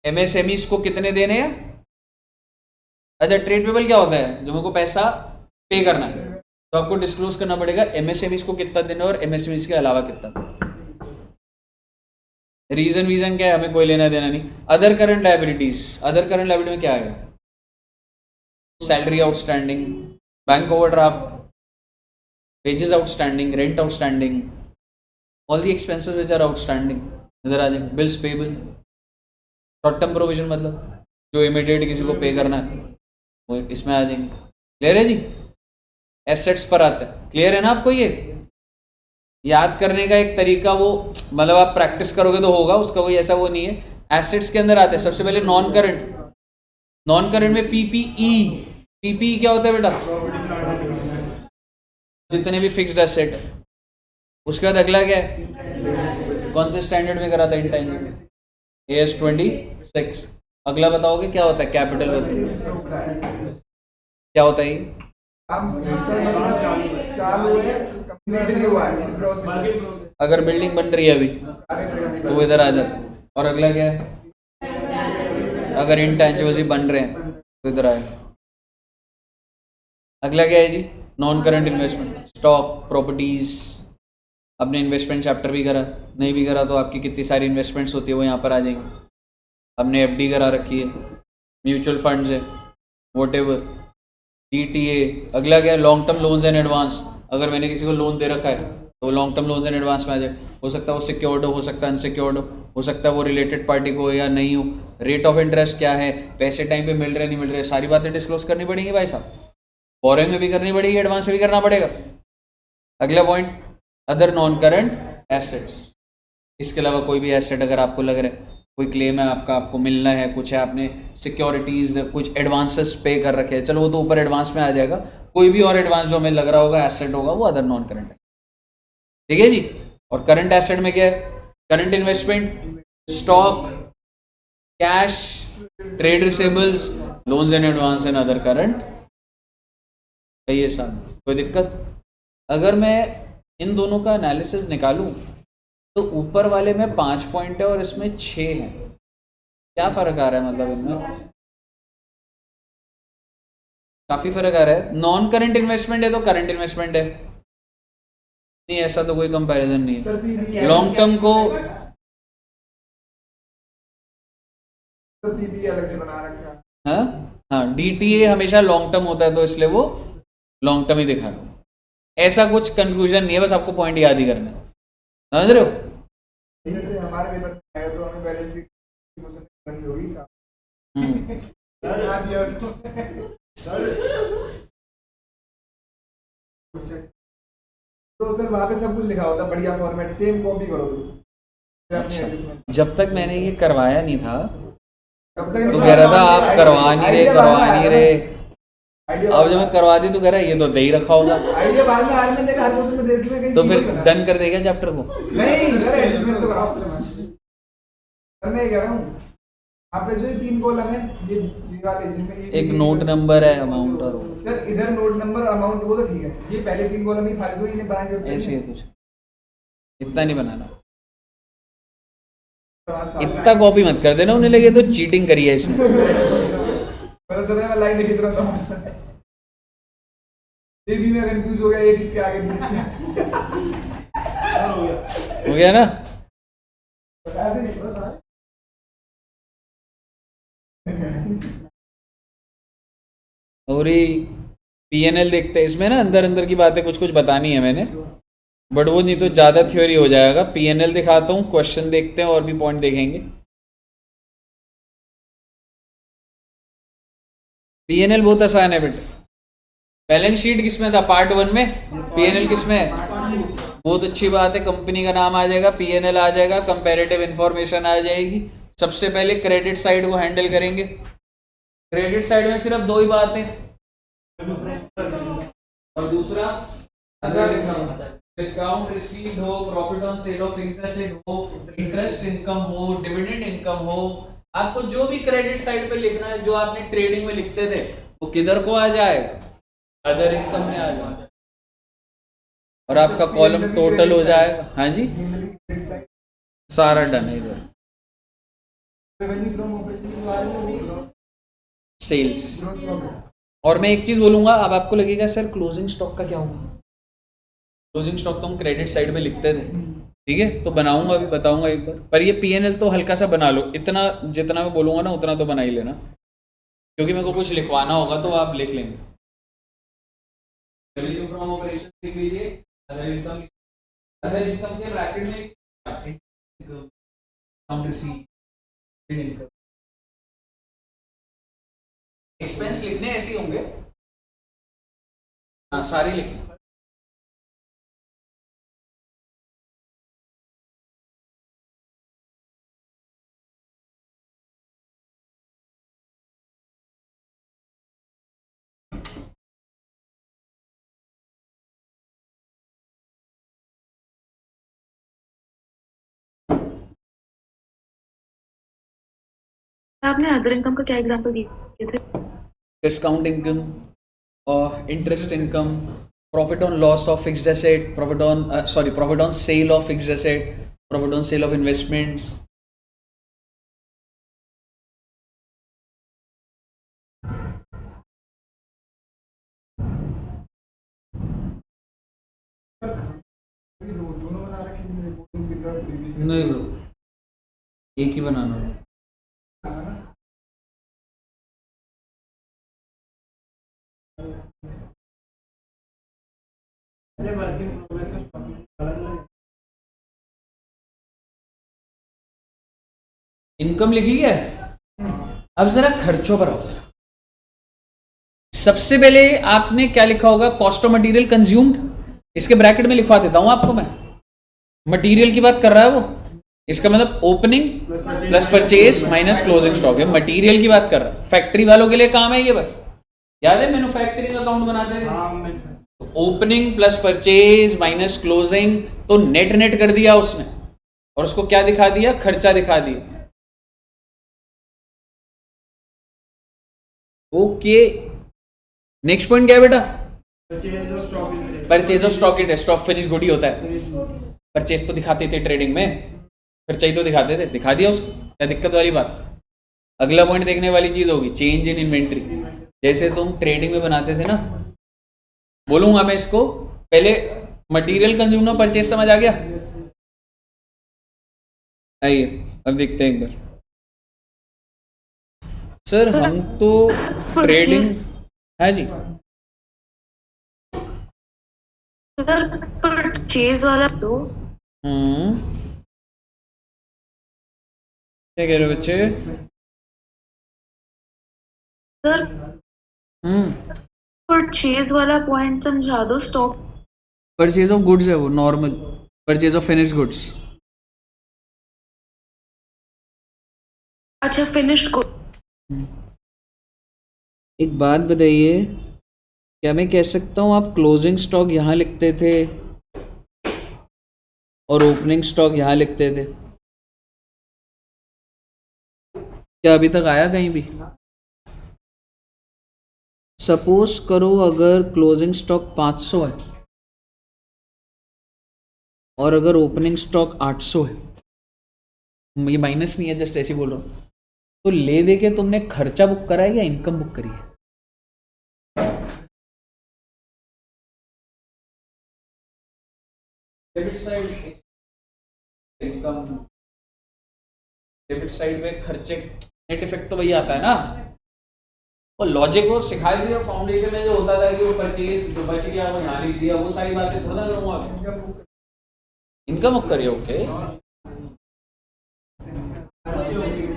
A: एमएसएमईज को कितने देने हैं। अच्छा, ट्रेड पेबल क्या होता है? जो मेरे को पैसा पे करना है तो आपको डिस्क्लोज करना पड़ेगा एमएसएमईज को कितना देना और एमएसएमईज के अलावा कितना। रीजन वीजन क्या है हमें कोई लेना देना नहीं। Other current liabilities, other current liability में क्या आएगा? Salary outstanding, bank overdraft, wages outstanding, rent outstanding, all the expenses which are outstanding इधर आ जाएंगे। Bills payable, short term provision मतलब जो इमीडिएट किसी को पे करना है वो इसमें आ जाएंगे। क्लियर है जी? एसेट्स पर आता है। क्लियर है ना आपको? ये याद करने का एक तरीका, वो मतलब आप प्रैक्टिस करोगे तो होगा, उसका कोई ऐसा वो नहीं है। एसेट्स के अंदर आते हैं सबसे पहले नॉन करंट। नॉन करंट में पीपीई, पीपीई क्या होता है बेटा? जितने भी फिक्स्ड एसेट है। उसके बाद अगला क्या है? कौन से स्टैंडर्ड में करा था? Intangible, AS 26। अगला बताओगे क्या होता है कैपिटल क्या होता है ये?
B: चालू है, कंप्लीट नहीं हुआ है, प्रोसेस
A: अगर बिल्डिंग बन रही है अभी तो वो इधर आ जाता है। और अगला क्या है? अगर इंटेंजिबल्स बन रहे हैं तो इधर आए। अगला क्या है जी? Non current investment, stock, properties. आपने इन्वेस्टमेंट चैप्टर भी करा, नहीं भी करा तो आपकी कितनी सारी इन्वेस्टमेंट्स होती है वो यहाँ पर आ जाएंगी। आपने एफडी करा रखी है, म्यूचुअल फंड्स है, वॉट एवर, डीटीए। अगला क्या है? Long term loans and advance. अगर मैंने किसी को लोन दे रखा है तो long term loans and advance में आ जाए। हो सकता है वो सिक्योर्ड हो सकता है अनसिक्योर्ड हो सकता है वो रिलेटेड पार्टी को हो या नहीं हो, रेट ऑफ इंटरेस्ट क्या है, पैसे टाइम पे मिल रहे नहीं मिल रहे, सारी बातें डिस्क्लोज करनी पड़ेंगी भाई साहब। बोरिंग में भी करनी पड़ेगी, एडवांस में भी करना पड़ेगा। अगला point, other non current assets. इसके अलावा कोई भी एसेट अगर आपको लग रहा है कोई क्लेम है आपका, आपको मिलना है कुछ है, आपने सिक्योरिटीज़ कुछ एडवांसेस पे कर रखे हैं, चलो वो तो ऊपर एडवांस में आ जाएगा। कोई भी और एडवांस जो हमें लग रहा होगा एसेट होगा वो अदर नॉन करंट है, ठीक है जी। और करंट एसेट में क्या है? Current investment, stock, cash, trade रिसेबल्स, loans and advance and other current. ये सब कोई दिक्कत? अगर मैं इन दोनों का एनालिसिस निकालूं तो ऊपर वाले में 5 पॉइंट है और इसमें 6 है। क्या फ़र्क आ रहा है मतलब इनमें? काफ़ी फ़र्क आ रहा है। नॉन करंट इन्वेस्टमेंट है तो करंट इन्वेस्टमेंट है, नहीं ऐसा तो कोई कंपैरिजन नहीं है। लॉन्ग टर्म को
B: अलग से बना रखा है।
A: हाँ हाँ, डीटीए हमेशा लॉन्ग टर्म होता है तो इसलिए वो लॉन्ग टर्म ही दिखा रहा हूँ। ऐसा कुछ कंक्लूजन नहीं है, बस आपको पॉइंट याद ही करना है, समझ रहे हो?
B: जैसे हमारे पेपर में आया तो हमें बैलेंस शीट बनी होगी
A: हम्म,
B: बना दिया तो सर वहाँ पे सब कुछ लिखा होता बढ़िया फॉर्मेट, सेम कॉपी करो फिर अपने एडिशन में।
A: जब तक मैंने ये करवाया नहीं था
B: तब तक
A: तो कह रहा था आप करवा नहीं रहे करवा नहीं रहे।
B: आइडिया
A: अब जब मैं करवा दी तो कह रहा है ये तो दे ही रखा होगा,
B: आइडिया बाद में आज में देखा हर क्वेश्चन में देख के मैं कहीं
A: तो
B: सीख
A: फिर
B: बना।
A: डन कर देगा चैप्टर को।
B: नहीं सर एडजस्टमेंट तो कराओ सर, मैं ये कह रहा हूँ आप पे जो ये 3 कॉलम है ये वाले जिनमें ये
A: एक नोट नंबर है, अमाउंट और वो।
B: सर इधर नोट नंबर अमाउंट वो तो ठीक है, ये पहले 3 कॉलम ही फालतू ही इन्हें बनाए होते हैं।
A: ऐसे ही कुछ इतना नहीं बनाना,
B: तो
A: इतना कॉपी मत कर देना, उन्हें लगे तो चीटिंग करी है इसमें।
B: मैं लाइन नहीं खींच रहा था, ये भी मैं कंफ्यूज हो गया ये किसके आगे किसके
A: हो गया ना?
B: बता दे
A: और ये पीएनएल देखते हैं, इसमें ना अंदर अंदर की बातें कुछ कुछ बतानी है मैंने, बट वो नहीं तो ज़्यादा थ्योरी हो जाएगा। पीएनएल दिखाता हूँ, क्वेश्चन देखते हैं और भी पॉइंट देखेंगे। पीएनएल बहुत आसान है बेटे। बैलेंस शीट किसमें था? पार्ट 1 में। पीएनएल किसमें है? बहुत अच्छी बात है, कंपनी का नाम आ जाएगा, पीएनएल आ जाएगा, कंपैरेटिव इंफॉर्मेशन आ जाएगी। सबसे पहले क्रेडिट साइड को हैंडल करेंगे। क्रेडिट साइड में सिर्फ 2 ही बातें, और दूसरा अदर इनकम, डिस्काउंट रिसीव्ड हो, profit on sale of fixed asset हो, इंटरेस्ट इनकम हो, डिविडेंड इनकम हो। आपको जो भी क्रेडिट साइड पे लिखना है, जो आपने ट्रेडिंग में लिखते थे, वो किधर को आ जाए? अदर इनकम में आ जाए, और आपका कॉलम टोटल हो जाएगा। हाँ जी, सारा डन है इधर। सेल्स। और मैं एक चीज बोलूंगा, अब आपको लगेगा सर क्लोजिंग स्टॉक का क्या होगा? क्लोजिंग स्टॉक तो हम क्रेडिट साइड में लिखते थे, ठीक है, तो बनाऊंगा अभी, बताऊंगा एक बार। पर ये पीएनएल तो हल्का सा बना लो, इतना जितना मैं बोलूंगा ना उतना तो बना ही लेना, क्योंकि मेरे को कुछ लिखवाना होगा तो आप लिख लेंगे। रेवेन्यू फ्रॉम ऑपरेशन लिख लीजिए, अदर इनकम के ब्रैकेट में अकाउंट रिसीव, इनकम, एक्सपेंस लिखने ऐसे ही होंगे, हाँ सारे लिखने।
D: आपने अदर इनकम का क्या एग्जांपल दिए थे?
A: डिस्काउंट इनकम और interest income, profit on loss of fixed asset, profit on sale of fixed asset, profit on sale of investments.
B: दोनों बना रखे हैं रिपोर्टिंग पीरियड प्रीवियस
A: नहीं ब्रो, एक ही बनाना है।
E: अरे वर्किंग प्रोग्रेस का टॉपिक अलग अलग
A: इनकम लिख लिया है, अब जरा खर्चों पर आओ जरा। सबसे पहले आपने क्या लिखा होगा? Cost of material consumed. इसके ब्रैकेट में लिखवा देता हूं आपको मैं, मटेरियल की बात कर रहा है वो, इसका मतलब opening plus purchase minus closing stock है, मटेरियल की बात कर रहा है। फैक्ट्री वालों के लिए काम है ये, बस याद है मैन्युफैक्चरिंग अकाउंट बनाते थे,
E: हाँ मैं
A: opening plus purchase minus closing, तो नेट नेट कर दिया उसने और उसको क्या दिखा दिया? खर्चा दिखा दिया। ओके, नेक्स्ट पॉइंट क्या है बेटा?
E: Purchase of stock in
A: purchase of stock in stock finish good ही होता है। परचेज तो दिखाते थे ट्रेडिंग में, खर्चा ही तो दिखाते थे, दिखा दिया उसको, क्या दिक्कत वाली बात? अगला पॉइंट देखने वाली चीज होगी चेंज इन इन्वेंट्री। जैसे तुम ट्रेडिंग में बनाते थे ना, बोलूंगा मैं इसको, पहले मटेरियल कंज्यूम और परचेज समझ आ गया? आइए अब देखते हैं एक बार। सर हम तो ट्रेडिंग, है जी,
D: सर परचेज वाला दो।
A: क्या कह रहे हो बच्चे?
D: सर परचेज वाला पॉइंट समझा दो। स्टॉक
A: परचेज ऑफ गुड्स है वो, normal purchase of finished goods.
D: अच्छा, फिनिश्ड गुड।
A: एक बात बताइए, क्या मैं कह सकता हूँ आप क्लोजिंग स्टॉक यहाँ लिखते थे और ओपनिंग स्टॉक यहाँ लिखते थे? क्या अभी तक आया कहीं भी? सपोज करो अगर क्लोजिंग स्टॉक 500 है और अगर ओपनिंग स्टॉक 800 है, ये माइनस नहीं है, जस्ट ऐसे ही बोल रहा हूँ, तो ले दे के तुमने खर्चा बुक करा है या इनकम बुक करी है? Debit side income, debit side में खर्चे, नेट इफेक्ट तो वही आता है ना। वो लॉजिक वो सिखा दिया फाउंडेशन में, जो होता था कि वो परचेज जो बच गया वो यहाँ लिख दिया, वो सारी बातें थोड़ा ना करूँगा। इनकम बुक करिए, okay.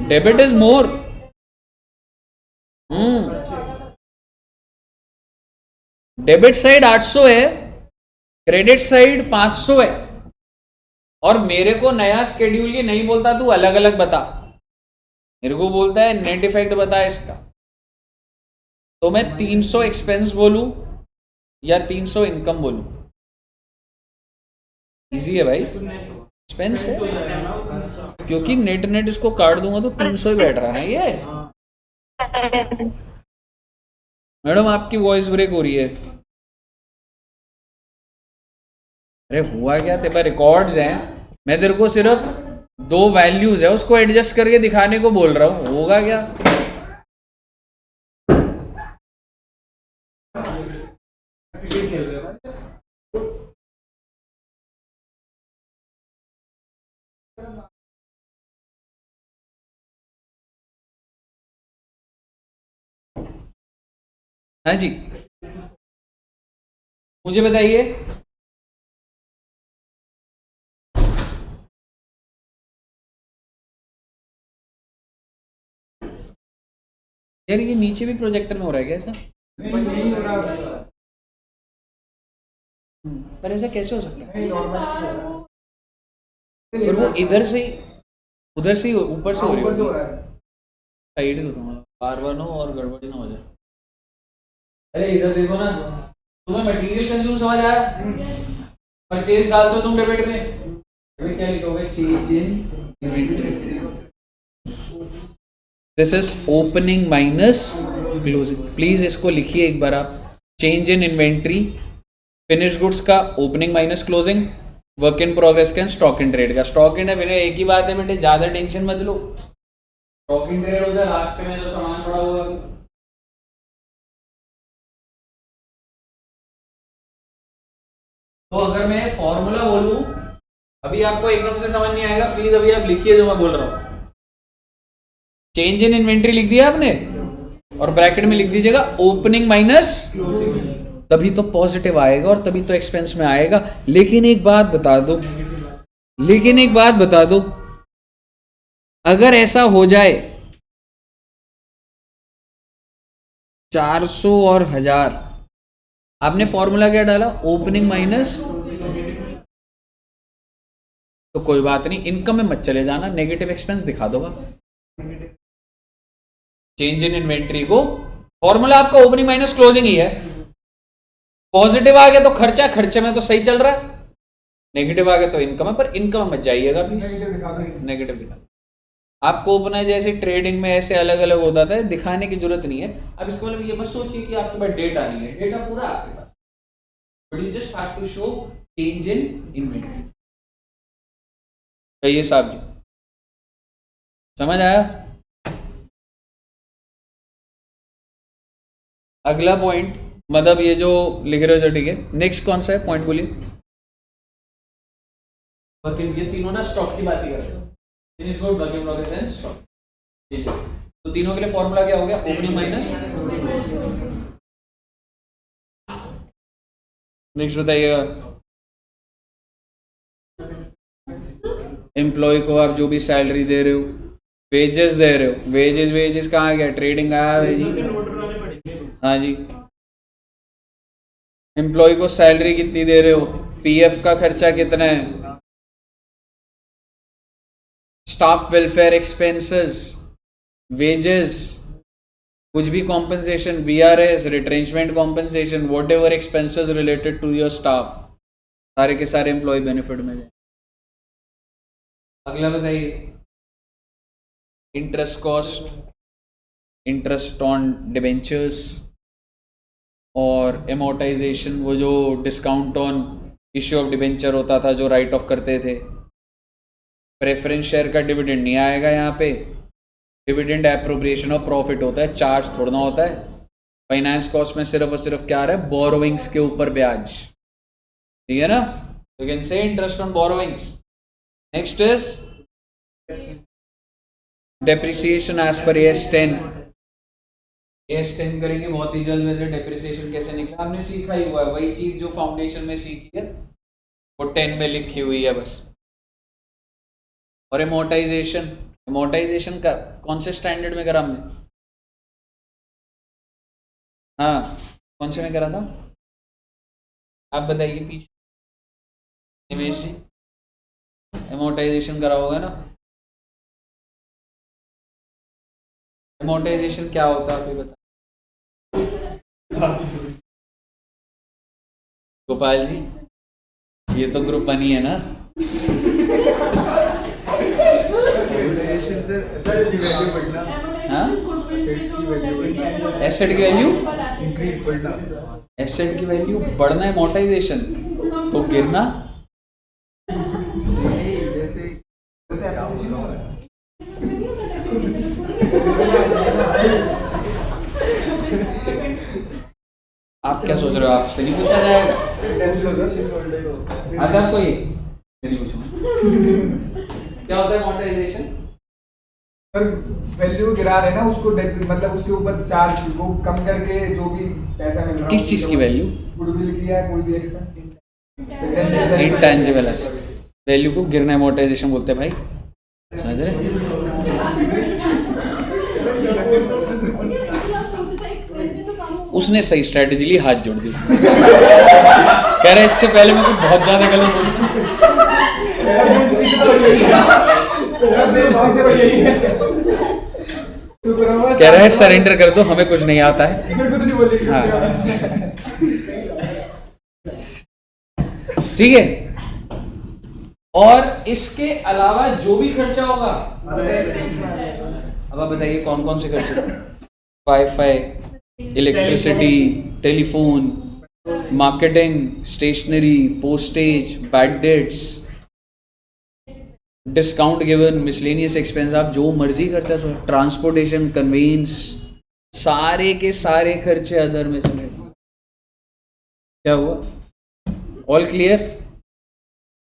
A: Debit is more, debit side 800 है, क्रेडिट साइड 500 है, और मेरे को नया स्केड्यूल ये नहीं बोलता तू अलग अलग बता, मेरे को बोलता है नेट इफेक्ट बता इसका। तो मैं 300 एक्सपेंस बोलूं या 300 इनकम बोलूं? इजी है भाई, एक्सपेंस है, क्योंकि नेट नेट इसको काट दूंगा तो 300 ही बैठ रहा है ये। मैडम आपकी वॉइस ब्रेक हो रही है। अरे हुआ क्या, तेरे पास रिकॉर्ड्स हैं, मैं तेरे को सिर्फ 2 वैल्यूज है उसको एडजस्ट करके दिखाने को बोल रहा हूँ, होगा क्या? हाँ जी, मुझे बताइए। यार ये नीचे भी प्रोजेक्टर में हो रहा है क्या ऐसा?
B: नहीं हो रहा,
A: पर ऐसा कैसे हो सकता है?
B: नहीं नॉर्मल,
A: पर वो इधर से ही उधर से ही ऊपर से हो रही
B: ऊपर से हो
A: है,
B: रहा है।
A: साइड को तुम्हारा बार बार ना और गड़बड़ी ना हो जाए। अरे इधर देखो ना, तुम्हें मटेरियल कंज्यूम समझ आया? परचेज डालते हो तुम डेबिट में, अभी क्या लिखोगे? Change in inventory. This is opening minus closing. Please इसको लिखिए एक बार आप। Change in inventory, finish goods का opening minus closing, work in progress का, स्टॉक इन ट्रेड का। स्टॉक इन है एक ही बात है बेटे, ज्यादा टेंशन मत लो। स्टॉक इन ट्रेड हो जाए लास्ट में जो सामान पड़ा हुआ है। तो अगर मैं फॉर्मूला बोलूं, अभी आपको एकदम से समझ नहीं आएगा, प्लीज अभी आप लिखिए जो मैं बोल रहा हूं। चेंज इन इन्वेंट्री लिख दिया आपने और ब्रैकेट में लिख दीजिएगा ओपनिंग माइनस, तभी तो पॉजिटिव आएगा और तभी तो एक्सपेंस में आएगा। लेकिन एक बात बता दो, अगर ऐसा हो जाए 400 और 1000, आपने फॉर्मूला क्या डाला, ओपनिंग माइनस, तो कोई बात नहीं, इनकम में मत चले जाना, नेगेटिव एक्सपेंस दिखा दो आप। चेंज इन इन्वेंट्री को फॉर्मूला आपका ओपनिंग माइनस क्लोजिंग ही है। पॉजिटिव आ गया तो खर्चा, खर्चे में तो सही चल रहा है, नेगेटिव आ गया तो इनकम है, पर इनकम में मत जाइएगा प्लीज, नेगेटिव दिखा। आपको अपना जैसे ट्रेडिंग में ऐसे अलग अलग होता था, दिखाने की जरूरत नहीं है। अब इसका मतलब ये मत सोचिए कि आपके पास डेटा नहीं है, डेटा पूरा आपके पास, but you just have to show change in inventory. कहिए साहब जी, समझ आया? अगला पॉइंट, मतलब ये जो लिख रहे हो जो ठीक है। नेक्स्ट कौन सा है पॉइंट बोलिए। ये तीनों ना स्टॉक की बात ही करते हैं, finish good, work in progress and stock. ठीक है, तो तीनों के लिए फॉर्मूला क्या हो गया, ओपनिंग माइनस। नेक्स्ट बताइएगा। एम्प्लॉय को आप जो भी सैलरी दे रहे हो, वेजेस दे रहे हो, वेजेस कहाँ गया, ट्रेडिंग आया है जी। हाँ जी, एम्प्लॉय को सैलरी कितनी दे रहे हो, पीएफ का खर्चा कितना है, स्टाफ वेलफेयर एक्सपेंसेस, वेजेस, कुछ भी compensation, VRS, retrenchment compensation, whatever expenses related to your staff, सारे के सारे एम्प्लॉय बेनिफिट में जाए। अगला बताइए, interest cost, interest on debentures और एमोर्टाइजेशन, वो जो discount on issue of debenture होता था जो राइट ऑफ करते थे। प्रेफरेंस शेयर का डिविडेंड नहीं आएगा यहाँ पे, डिविडेंड एप्रोप्रिएशन ऑफ प्रॉफिट होता है, चार्ज थोड़ा ना होता है। फाइनेंस कॉस्ट में सिर्फ और सिर्फ क्या आ रहा है, बोरोइंग्स के ऊपर ब्याज, ठीक है ना, you can say interest on borrowings. Next is depreciation as per AS10। AS10 करेंगे बहुत ही जल्द में। डेप्रिसिएशन कैसे निकला आपने सीखा ही हुआ है, वही चीज जो फाउंडेशन में सीखी है वो 10 में लिखी हुई है बस। और एमोर्टाइजेशन का कौन से स्टैंडर्ड में करा हमने, हाँ कौन से में करा था आप बताइए पीछे, हिमेश जी एमोर्टाइजेशन करा होगा ना। एमोर्टाइजेशन क्या होता है आप ये बता। गोपाल जी, ये तो ग्रुप 1 ही है ना। एसेट की वैल्यू इंक्रीज बढ़ना, एसेट की वैल्यू बढ़ना, एमोर्टाइजेशन तो गिरना। आप क्या सोच रहे हो, आपसे नहीं पूछा जाएगा? आता आपको ये नहीं पूछूंगा। क्या होता है एमोर्टाइजेशन?
B: सर वैल्यू गिरा रहे ना उसको, मतलब उसके ऊपर चार्ज वो कम करके जो भी पैसा मिल रहा है।
A: किस चीज की वैल्यू?
B: गुडविल की है, कोई भी एक्सपेंस,
A: इंटेंजिबल वैल्यू को गिरना एमोर्टाइजेशन बोलते हैं भाई, समझ रहे? उसने सही स्ट्रेटेजी ली, हाथ जोड़ दी। कह रहे इससे पहले मैं कुछ बहुत ज्यादा गलत बोल, कह रहा है सरेंडर कर दो, हमें कुछ नहीं आता है। हाँ ठीक है। और इसके अलावा जो भी खर्चा होगा अब आप बताइए कौन कौन से खर्चे? WiFi, electricity, telephone, marketing, stationery, postage, bad debts, discount given, miscellaneous expense, आप जो मर्जी खर्चा सो, ट्रांसपोर्टेशन, कन्वेंस, सारे के सारे खर्चे अदर में चले। क्या हुआ? All clear?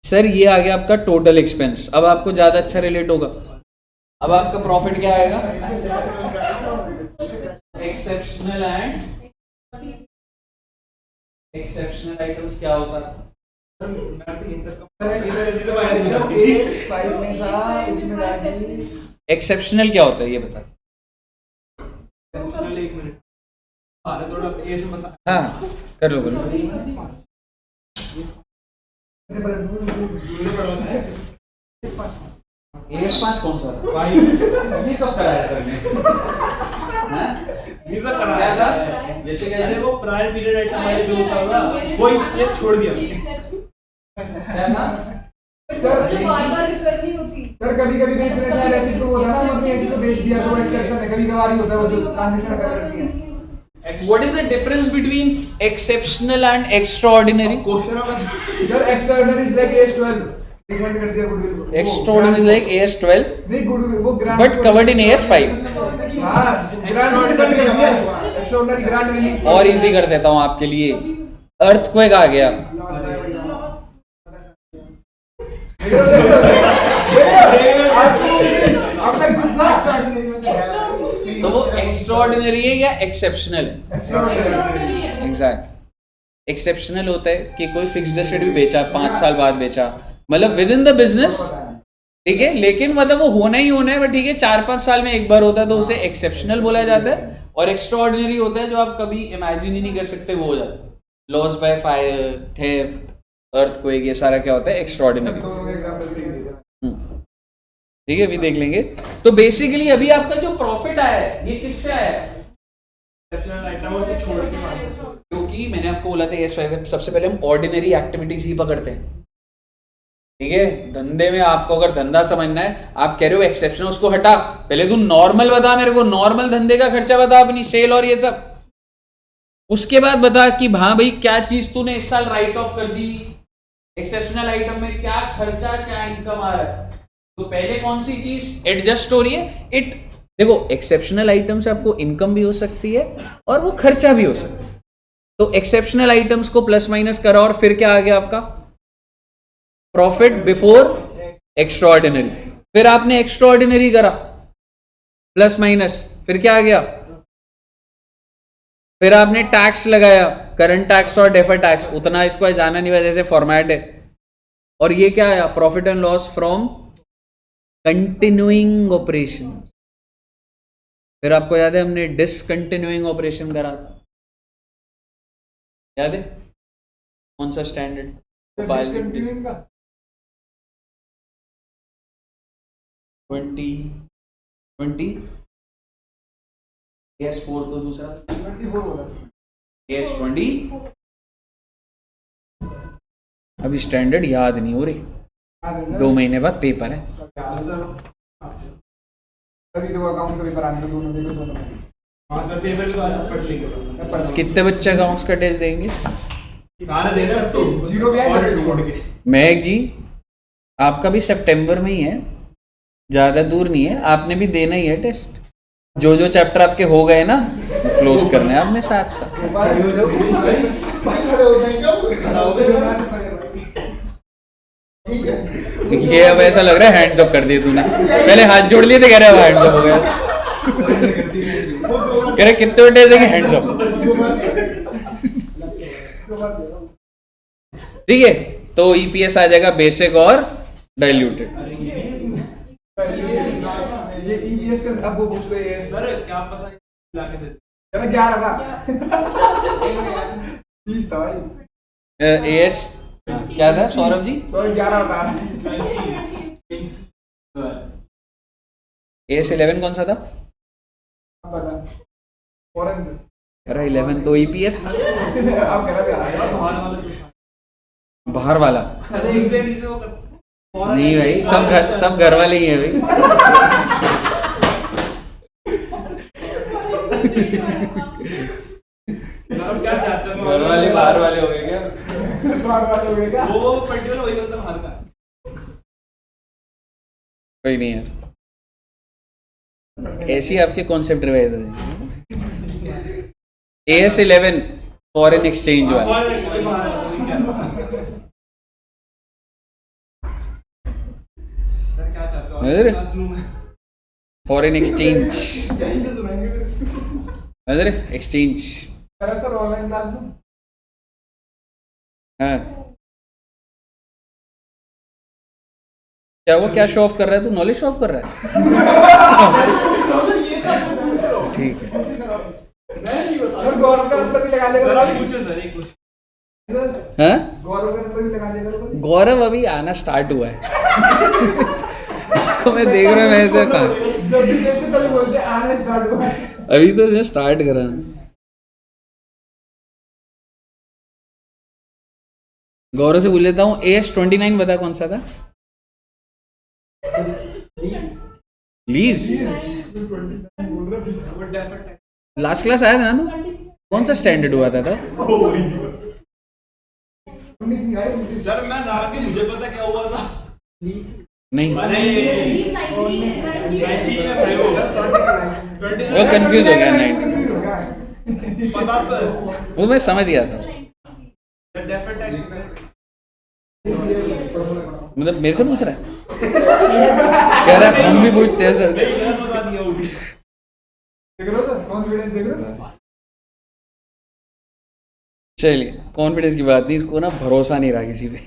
A: सर ये आ गया आपका टोटल एक्सपेंस। अब आपको ज्यादा अच्छा रिलेट होगा। अब आपका प्रॉफिट क्या आएगा? एक्सेप्शनल एंड एक्सेप्शनल आइटम्स क्या होता है? एक्सेप्शनल क्या होता है ये बता। हाँ कर लो AS5 कौन सा था? ये कब कराया सर ने? हाँ? क्या था? जैसे क्या
E: अरे वो प्रायर पीरियड आइटम वाले जो होता है ना वो ये छोड़ दिया।
A: क्या था?
B: सर
F: बार-बार करनी होती।
B: सर कभी-कभी बेचने से ऐसे तो होता है ना, मतलब ऐसे तो बेच दिया तो एक्सेप्शन है, कभी-कभार ही होता है वो जो ट्रांजैक्शन कर रखती है।
A: What is the difference between exceptional and extraordinary?
E: Question of
B: sir external is like AS12 different कर दिया गुडविल को।
A: Extraordinary is like AS12
B: नहीं गुडविल वो grant
A: but covered in AS5.
B: हां ग्रांट कर दिया। एक्सटर्नल ग्रांट नहीं
A: और इजी कर देता हूँ आपके लिए। अर्थक्वेक आ गया,
B: अब तक चुप ना।
A: तो वो एक्स्ट्राऑर्डिनरी है या एक्सेप्शनल है? एग्जैक्ट। एक्सेप्शनल होता है कि कोई फिक्स्ड एसेट भी बेचा 5 साल बाद बेचा, मतलब विद इन द बिजनेस, ठीक है, लेकिन मतलब वो होना ही होना है, बट ठीक है 4-5 साल में एक बार होता है तो उसे एक्सेप्शनल बोला जाता है। और एक्स्ट्राऑर्डिनरी होता है जो आप कभी इमेजिन ही नहीं कर सकते, वो हो जाता है। Loss by fire, theft, earthquake, ये सारा क्या होता है? एक्स्ट्राऑर्डिनरी।
B: दोनों एग्जांपल सही दिया।
A: ठीक है, अभी देख लेंगे। तो बेसिकली अभी आपका जो प्रॉफिट आया है ये किससे आया है?
E: एक्सेप्शनल आइटम को छोड़ के मान सकते हो।
A: क्योंकि मैंने आपको बोला था AS5 सबसे पहले हम ऑर्डिनरी एक्टिविटीज ही पकड़ते हैं, ठीक है। धंधे में आपको अगर धंधा समझना है, आप कह रहे हो एक्सेप्शन, उसको हटा, पहले तू नॉर्मल बता मेरे को, नॉर्मल धंधे का खर्चा बता अपनी सेल और ये सब, उसके बाद बता कि हाँ भाई क्या चीज तूने इस साल राइट ऑफ कर दी, एक्सेप्शनल आइटम में क्या खर्चा क्या इनकम आ रहा है। तो पहले कौन सी चीज एडजस्ट हो रही है? इट देखो एक्सेप्शनल आइटम से आपको इनकम भी हो सकती है और वो खर्चा भी हो सकता है। तो एक्सेप्शनल आइटम्स को प्लस माइनस करा और फिर क्या आ गया आपका? Profit before extraordinary. फिर आपने एक्स्ट्राऑर्डिनरी करा प्लस माइनस, फिर क्या आ गया? फिर आपने टैक्स लगाया, करंट टैक्स और डेफर्ड टैक्स, उतना इसको जाना नहीं, वजह से फॉर्मेट है। और ये क्या आया? Profit and loss from continuing operation. फिर आपको याद है हमने डिसकंटिन्यूइंग ऑपरेशन करा था, याद है? कौन सा स्टैंडर्ड?
B: डिसकंटिन्यूइंग का
A: 20 AS4 तो दूसरा
B: 24 होगा।
A: AS20। अभी स्टैंडर्ड याद नहीं हो रही, 2 महीने बाद पेपर है।
B: सभी दो अकाउंट्स का पेपर आने को दोनों देखो दोनों में।
E: हां सर पेपर के बाद पढ़ लेंगे।
A: कितने बच्चे अकाउंट्स का टेस्ट देंगे?
E: सारा दे रहे हो तो
B: जीरो भी है,
E: ऑडिट छोड़ के।
A: महक जी आपका भी सितंबर में ही है, ज़्यादा दूर नहीं है, आपने भी देना ही है टेस्ट। जो जो चैप्टर आपके हो गए ना क्लोज करने हैं आपने साथ साथ। ये अब ऐसा लग रहा है हैंड्स अप कर दिए तूने, पहले हाथ जोड़ लिए थे, कह रहे हैंड्स अप हो गया, कह रहे कितने टेस्ट देंगे, हैंड्स अप। ठीक है, तो EPS आ जाएगा बेसिक और डाइल्यूटेड।
B: ये EPS का अब वो पूछ रहे हैं
E: सर क्या पता ला के दे
B: चलो 11 था 30 था भाई।
A: AS क्या था सौरभ जी?
B: सॉरी 11 था।
A: AS11 कौन सा था?
B: पता फॉरेन से
A: कह रहा 11 तो EPS था।
B: अब कह रहा है
A: बाहर वाला
E: अरे एग्जैक्टली से वो कर
A: नहीं भाई, सब घर वाले ही है भाई।
E: हम क्या चाहते हैं
A: घर वाले बाहर वाले हो गए क्या?
B: बार बार हो गया क्या?
E: वो पर्टिकुलर वही बंदा बाहर का है।
A: कोई नहीं यार, ऐसी आपके कॉन्सेप्ट रिवाइज हो जाएंगे। AS11 फॉरेन एक्सचेंज वाला।
E: फॉरेन एक्सचेंज बाहर का, वही क्या? सर क्या चाहते हो
A: अरे।
E: क्लासरूम में?
A: फॉरेन एक्सचेंज,
E: यहीं से सुनाएंगे फिर।
A: अरे एक्सचेंज।
B: अरे सर ऑनलाइन क्लास में
A: हाँ, क्या वो क्या शो ऑफ कर रहा है? तू नॉलेज शो ऑफ कर रहा है? ठीक है।
B: सर गौरव का नंबर भी लगा
E: सर
B: लेगा।
E: आप पूछो सर एक क्वेश्चन।
A: हाँ,
B: गौरव का नंबर भी लगा लेगा।
A: गौरव अभी आना स्टार्ट हुआ है। इसको मैं देख रहा हूँ, मैं तो कहा
B: जब भी देखते तभी बोलते आना स्टार्ट हुआ है।
A: अभी तो जो स्टार्ट करा। गौरव से पूछ लेता हूँ, AS29 बता कौन सा था? लीज।
E: वो डेफिनेट है।
A: लास्ट क्लास आया था ना तू? कौन सा स्टैंडर्ड हुआ था?
B: 19 नहीं आए 19।
E: सर मैं ना कि मुझे पता क्या हुआ था।
A: नहीं,
E: अरे
A: वो कंफ्यूज हो गया। 90
B: Confuse हो गया।
E: पता तो है।
A: वो मैं समझ गया था।
E: डेफिनेट टैक्स है।
A: मतलब मेरे से पूछ रहा है? कह रहा है हम भी पूछते हैं सर से।
E: सही गलत बता दिया वो भी।
B: देख लो सर कॉन्फिडेंस देख लो सर।
A: चलिए, कॉन्फिडेंस की बात नहीं, इसको ना भरोसा नहीं रहा किसी पे।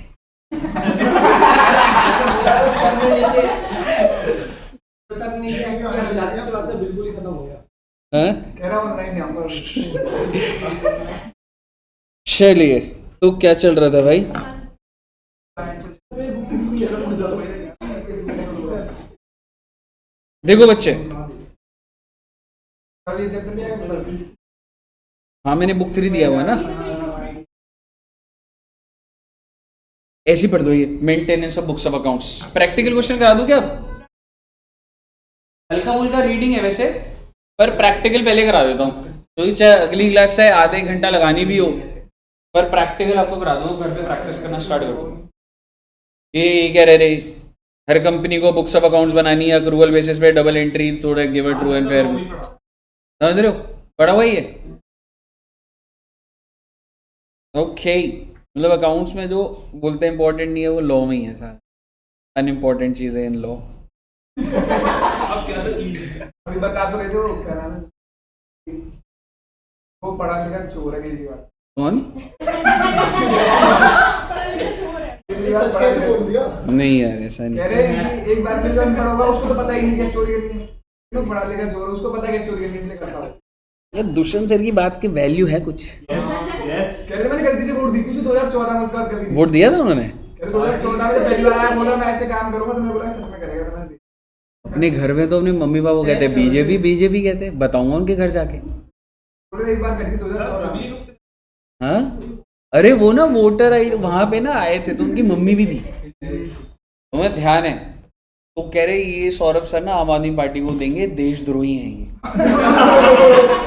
E: बिल्कुल ही खत्म हो गया।
A: हाँ?
B: कह रहा हूँ नहीं आऊंगा।
A: चलिए, तो क्या चल रहा था भाई? देखो बच्चे,
B: कल ये चैप्टर लिया है।
A: हाँ मैंने बुक 3 दिया हुआ है ना, ऐसे ही पढ़ दो ये maintenance of books of accounts. Practical question करा दूं क्या? हल्का फुल्का रीडिंग है वैसे, पर प्रैक्टिकल पहले करा देता हूँ, तो चाहे अगली क्लास से आधे घंटा लगानी भी हो, पर प्रैक्टिकल आपको करा दूँ, घर पे प्रैक्टिस करना स्टार्ट कर दो। ये कह रहे हर कंपनी को बुक्स ऑफ अकाउंट्स बनानी है अक्रूवल बेसिस पे, डबल एंट्री, थोड़ा गिव ट्रू एंड फेयर। समझ रहे हो? पढ़ा हुआ ही है। ओके, मतलब अकाउंट्स में जो बोलते हैं इंपॉर्टेंट नहीं है, वो लॉ में ही है सारा, अनइम्पॉर्टेंट चीज़ें इन लॉ।
E: अब क्या था easy।
B: अभी बता तो रहे थे वो क्या नाम है, वो पढ़ा लिखा चोर है केजरीवाल।
A: कौन?
B: केजरीवाल पढ़ा लिखा चोर दिया।
A: नहीं यार, ऐसा
B: कह
A: नहीं।
B: रहे हैं कि एक बार में जो अनपढ़ होगा उसको तो पता ही नहीं क्या स्टोरी करनी है, क्यों पढ़ा लिखा चोर उसको पता है क्या स्टोरी करनी है, इसलिए करता हूँ।
A: यार दुष्यंत सर की बात की वैल्यू है कुछ?
E: Yes, yes।
B: कह रहे मैंने गलती से वोट दी थी 2014 में, उसके बाद कभी नहीं।
A: वोट दिया था उन्होंने?
B: कह रहे 2014 में जब पहली बार आया बोला मैं ऐसे काम करूंगा, तो मैं बोला सच में करेगा, तो मैंने दिया।
A: अपने घर में तो अपने मम्मी पापा कहते हैं बीजेपी बीजेपी कहते हैं, बताऊंगा उनके घर जाके।
B: बोले एक बार करी थी 2014
E: चुगली
B: में।
E: कब से?
A: हाँ, अरे वो ना वोटर आई वहां पे ना आए थे, तो उनकी मम्मी भी थी, तुम्हें ध्यान है? तो कह रहे ये सौरभ सर ना आम आदमी पार्टी को देंगे, देशद्रोही हैं ये।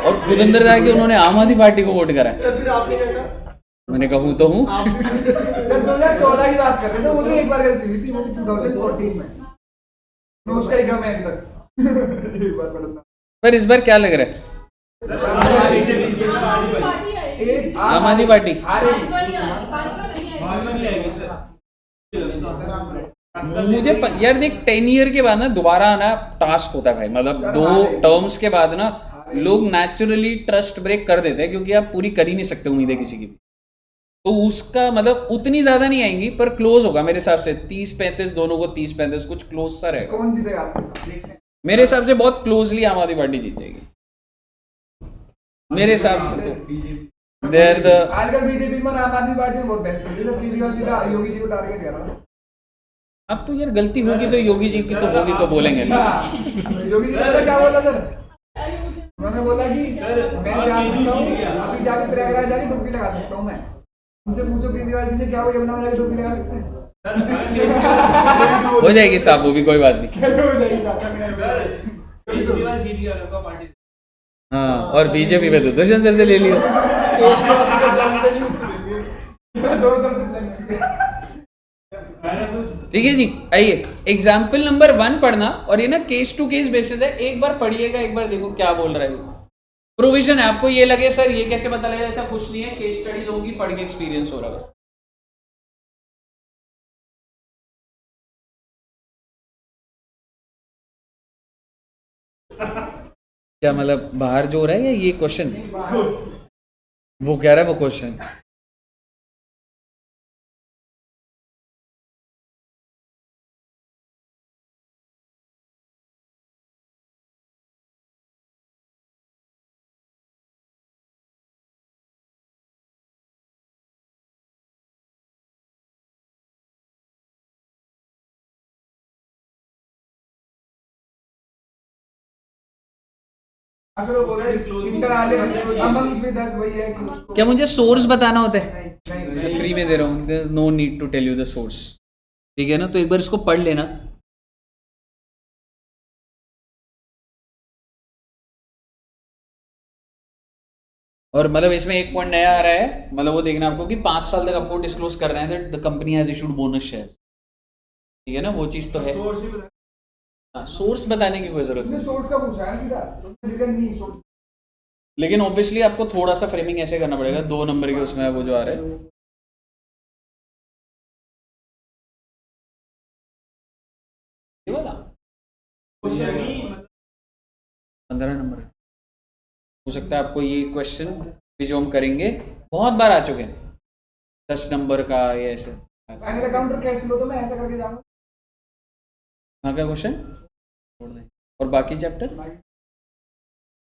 A: और खुद अंदर जाके उन्होंने आम आदमी पार्टी को वोट करा।
E: फिर आपने क्या कहा?
A: मैंने कहूँ तो हूँ।
B: सर 2014 की बात कर रहे थे, उन्होंने एक बार गलती हुई थी, वो भी 2014 में, तो उसका ही गम है अभी तक। एक बार पढ़ना।
A: पर इस बार क्या लग रहा है? आम आदमी पार्टी
B: अरे
E: बाद में नहीं आएगी सर।
A: मुझे यार देख 10 ईयर के बाद ना दोबारा आना टास्क होता है भाई, मतलब 2 टर्म्स के बाद ना लोग नेचुरली ट्रस्ट ब्रेक कर देते हैं, क्योंकि आप पूरी कर ही नहीं सकते उम्मीदें किसी की भी। तो उसका मतलब उतनी ज्यादा नहीं आएंगी, पर क्लोज होगा मेरे हिसाब से 30-35, दोनों को 30-35 कुछ क्लोज सा रहेगा।
B: कौन जीतेगा आपके साथ?
A: मेरे हिसाब से बहुत क्लोजली आम आदमी पार्टी जीत जाएगी मेरे हिसाब से। तो देयर द
B: आजकल बीजेपी में और आम आदमी पार्टी में बहुत बेस्ट है, केजरीवाल सीधा योगी जी को टारगेट कर रहा है।
A: अब तो यार गलती होगी तो योगी जी की तो होगी तो बोलेंगे ना।
B: योगी जी ने क्या बोला सर? उन्होंने बोला कि मैं जा सकता हूँ, अभी जाके प्रयागराज जाके डुबकी लगा सकता हूँ मैं। उनसे पूछो केजरीवाल जी से क्या वो यमुना में जाके डुबकी लगा सकते हैं?
A: हो जाएगी साहब, वो भी कोई बात नहीं।
B: हो जाएगी साहब।
E: सर केजरीवाल जीत गया, रखा पार्टी।
A: हाँ, और बीजेपी पे तो दुष्यंत सर से ले लियो।
B: दोनों तरफ से लेंगे।
A: ठीक है जी, आइए एग्जाम्पल नंबर 1 पढ़ना, और ये ना केस टू केस बेसिस है, एक बार पढ़िएगा, एक बार देखो क्या बोल रहा है। प्रोविजन है, आपको ये लगे सर ये कैसे पता लगेगा, ऐसा कुछ नहीं है, केस स्टडी होगी, पढ़ के एक्सपीरियंस हो रहा बस। क्या मतलब बाहर जो हो रहा है या ये क्वेश्चन? वो कह रहा है वो क्वेश्चन।
B: असल वो बोल रहे हैं इंटर आले अमंग्स विद अस, वही है कि उसको
A: क्या मुझे सोर्स बताना होता है?
B: नहीं
A: मैं फ्री में दे रहा हूँ, no need to tell you the source. ठीक है ना, तो एक बार इसको पढ़ लेना। और मतलब इसमें एक पॉइंट नया आ रहा है, मतलब वो देखना आपको कि 5 साल तक आपको डिस्क्लोज कर रहे हैं that the company has issued bonus share. ठीक है ना, वो चीज़ तो है।
E: सोर्स ही बता।
A: हाँ, सोर्स बताने की कोई जरूरत
B: उसने
A: नहीं,
B: सोर्स का पूछा है ना सीधा, उसने जिक्र नहीं सोर्स।
A: लेकिन ऑब्वियसली आपको थोड़ा सा फ्रेमिंग ऐसे करना पड़ेगा। 2 नंबर के उसमें वो जो आ रहा है, ये वाला
E: क्वेश्चन नहीं
A: 15 नंबर हो सकता है आपको ये क्वेश्चन भी जो हम करेंगे बहुत बार आ चुके हैं, 10 नंबर का ये ऐसे।
B: फाइनल अकाउंट और कैश फ्लो तो मैं ऐसा करके जाऊंगा।
A: हाँ, क्या क्वेश्चन छोड़ दें, और बाकी चैप्टर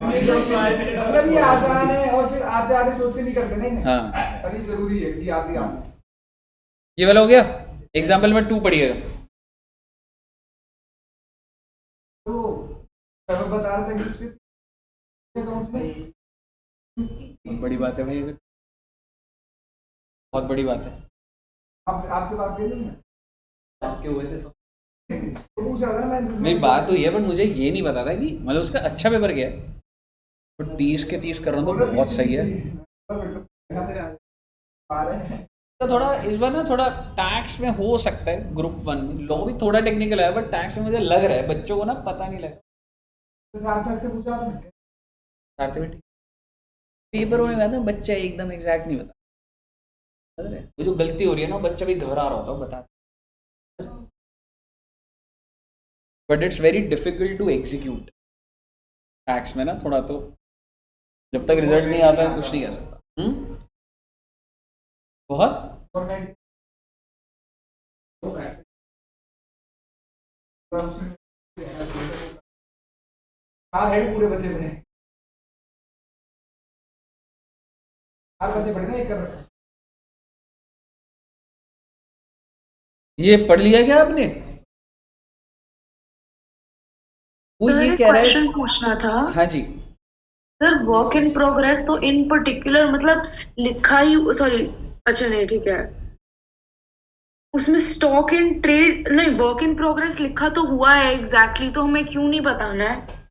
B: मतलब ये आसान है, और फिर आते आते सोच के नहीं करते नहीं ना।
A: हाँ,
B: और ये जरूरी है कि आते आते
A: ये वाला हो गया। एग्जाम्पल में 2 पढ़िएगा।
B: तो सब बता रहा था कि उसके अकाउंट्स में
A: बहुत बड़ी बात है भाई, अगर बहुत बड़ी बात है।
B: आपसे बात कर ली ना,
A: आपके हुए थे सब,
B: तो पूछ रहा था ना मैं।
A: मेरी बात तो ये है, बट मुझे ये नहीं पता था कि मतलब उसका अच्छा पेपर गया है, बट 30 के 30 कर रहा हूँ तो बहुत सही है। तो थोड़ा इस बार ना थोड़ा टैक्स में हो सकता है, ग्रुप 1 में लॉ भी थोड़ा टेक्निकल है, बट टैक्स में मुझे लग रहा है बच्चों को ना पता नहीं लगा।
B: सार्थक से पूछा आपने?
A: सार्थक में पेपरों में ना बच्चा एकदम एग्जैक्ट नहीं बता, समझ रहे? ये जो गलती हो रही है ना, बच्चा भी घबरा रहा होता है बता, but it's very difficult to execute tax में ना, थोड़ा तो जब तक रिजल्ट नहीं आता है कुछ नहीं कह सकता। बहुत
B: पूरे बचे बने, हर बच्चे पढ़े ना एक कर।
A: ये पढ़ लिया क्या आपने? वो
D: सर
A: ये
D: एक
A: कह रहा है,
D: क्वेश्चन पूछना था।
A: हाँ जी,
D: सर वर्क इन प्रोग्रेस तो इन पर्टिकुलर मतलब लिखा ही, सॉरी अच्छा नहीं ठीक है, उसमें स्टॉक इन ट्रेड नहीं, वर्क इन प्रोग्रेस लिखा तो हुआ है एग्जैक्टली, तो हमें क्यों नहीं बताना है?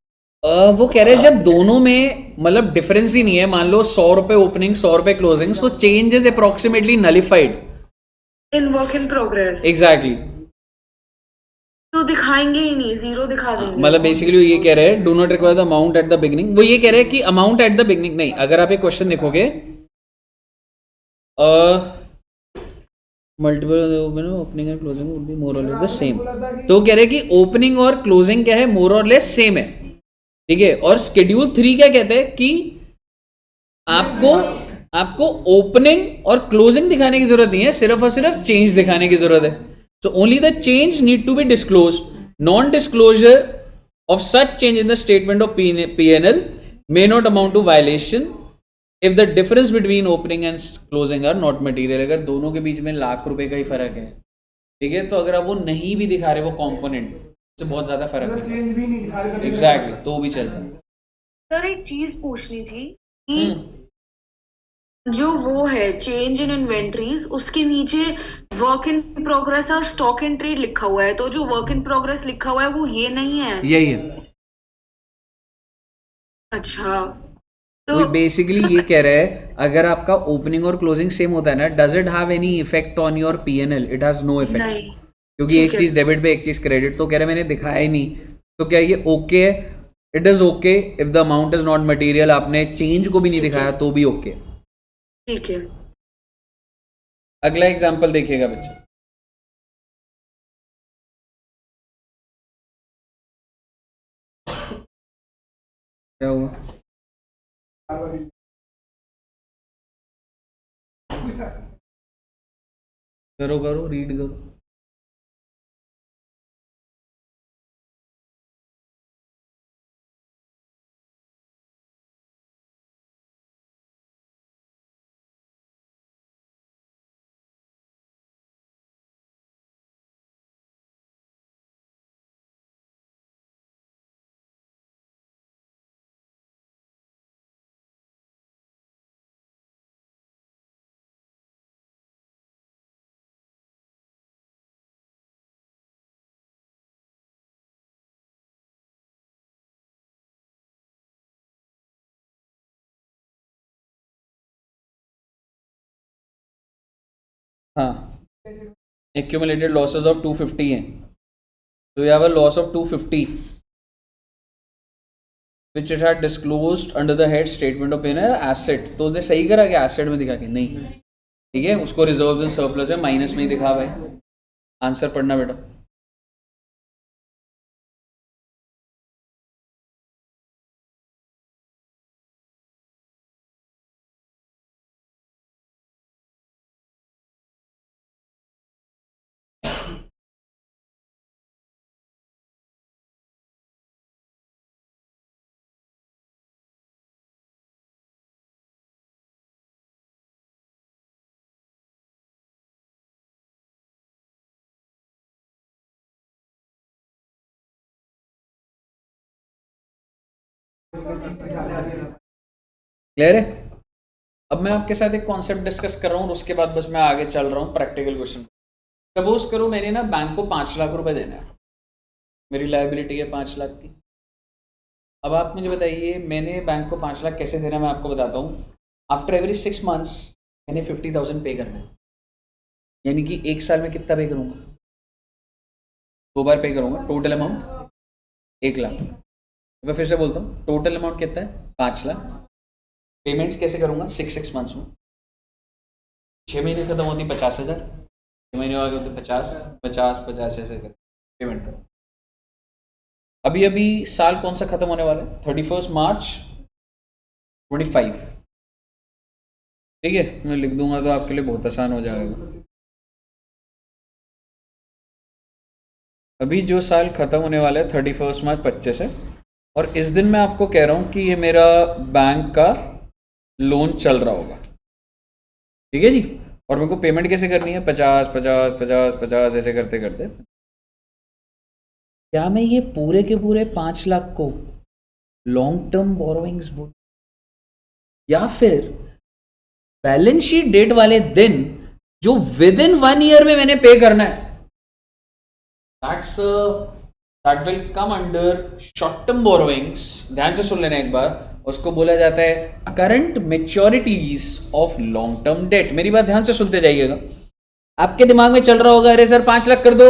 A: वो कह रहे हैं जब दोनों में मतलब डिफरेंस ही नहीं है, मान लो 100 रुपए ओपनिंग 100 रुपए closing, so change is approximately nullified
D: in work in progress
A: exactly.
D: तो दिखाएंगे ही नहीं, जीरो दिखा देंगे।
A: मतलब बेसिकली ये कह रहे हैं do not require the amount at the beginning, वो ये कह रहे हैं कि अमाउंट एट द बिगिनिंग नहीं। अगर आप ये क्वेश्चन देखोगे multiple opening and closing would be more और लेस द सेम, तो कह रहे हैं कि ओपनिंग और क्लोजिंग क्या है, मोर और लेस सेम है। ठीक है, और शेड्यूल 3 क्या कहते हैं कि आपको ओपनिंग और क्लोजिंग दिखाने की जरूरत नहीं है, सिर्फ और सिर्फ चेंज दिखाने की जरूरत है। So only the change need to be disclosed. Non-disclosure of such change in the statement of P&L may not amount to violation if the difference between opening and closing are not material. अगर दोनों के बीच में लाख रुपए का ही फर्क है, ठीक है, तो अगर आप वो नहीं भी दिखा रहे वो कंपोनेंट से बहुत ज्यादा फर्क नहीं,
B: चेंज भी नहीं दिखा रहे
A: एग्जैक्टली, तो भी चलता है।
D: सर एक चीज पूछनी थी कि जो वो है चेंज इन इन्वेंट्रीज, उसके नीचे वर्क इन प्रोग्रेस और स्टॉक इन ट्रेड लिखा हुआ है, तो जो वर्क इन प्रोग्रेस लिखा हुआ है वो ये नहीं है।
A: यही है,
D: अच्छा तो
A: वो बेसिकली ये कह रहा है अगर आपका ओपनिंग और क्लोजिंग सेम होता है ना, does it have any effect on your PNL? It has no effect,
D: नहीं
A: क्योंकि
D: ठीक
A: एक
D: है
A: चीज डेबिट पे एक चीज क्रेडिट। तो कह रहे मैंने दिखाया ही नहीं, तो क्या ये ओके है? It is okay if the amount is not material. आपने चेंज को भी नहीं दिखाया तो भी ओके।
D: ठीक है।
A: अगला एग्जाम्पल देखिएगा बच्चों। क्या हुआ? करो करो, रीड करो। हाँ, एक्यूमुलेटेड लॉसेस ऑफ 250 हैं, तो you have a loss of 250 which it had disclosed under the head statement of asset. तो उसने सही करा कि एसेट में दिखा के नहीं, ठीक है, उसको रिजर्व्स एंड सरप्लस में माइनस में ही दिखा भाई। आंसर पढ़ना बेटा। क्लियर है? अब मैं आपके साथ एक कॉन्सेप्ट डिस्कस कर रहा हूँ और उसके बाद बस मैं आगे चल रहा हूँ प्रैक्टिकल क्वेश्चन। सपोज करो मैंने ना बैंक को 5 लाख रुपए देना है, मेरी लायबिलिटी है 5 लाख की। अब आप मुझे बताइए मैंने बैंक को 5 लाख कैसे देना है, मैं आपको बताता हूँ। आफ्टर एवरी 6 मंथ्स मैंने 50,000 पे करना है, यानी कि 1 साल में कितना पे करूँगा? 2 बार पे करूँगा। Total amount 1 lakh. मैं फिर से बोलता हूँ, टोटल अमाउंट कितना है? 5 लाख। पेमेंट्स कैसे करूँगा? 6 मंथ्स में। 6 महीने खत्म होती 50,000, 6 महीने आगे होते 50 50 50 ऐसे कर पेमेंट करो। अभी अभी साल कौन सा खत्म होने वाला है? 31 मार्च 25, ठीक है, मैं लिख दूंगा तो आपके लिए बहुत आसान हो जाएगा। अभी जो साल खत्म होने वाला है 31 मार्च 25 है, और इस दिन मैं आपको कह रहा हूँ कि ये मेरा बैंक का लोन चल रहा होगा, ठीक है जी। और मेरे को पेमेंट कैसे करनी है? 50 50 50 50 ऐसे करते करते। क्या मैं ये पूरे के पूरे 5 लाख को लॉन्ग टर्म बोरोइंग्स बोल, या फिर बैलेंस शीट डेट वाले दिन जो विद इन 1 ईयर में मैंने पे करना है, that will come under short term borrowings. ध्यान से सुन लेना एक बार, उसको बोला जाता है current maturities of long term debt. मेरी बात ध्यान से सुनते जाइएगा। आपके दिमाग में चल रहा होगा अरे सर 5 लाख कर दो,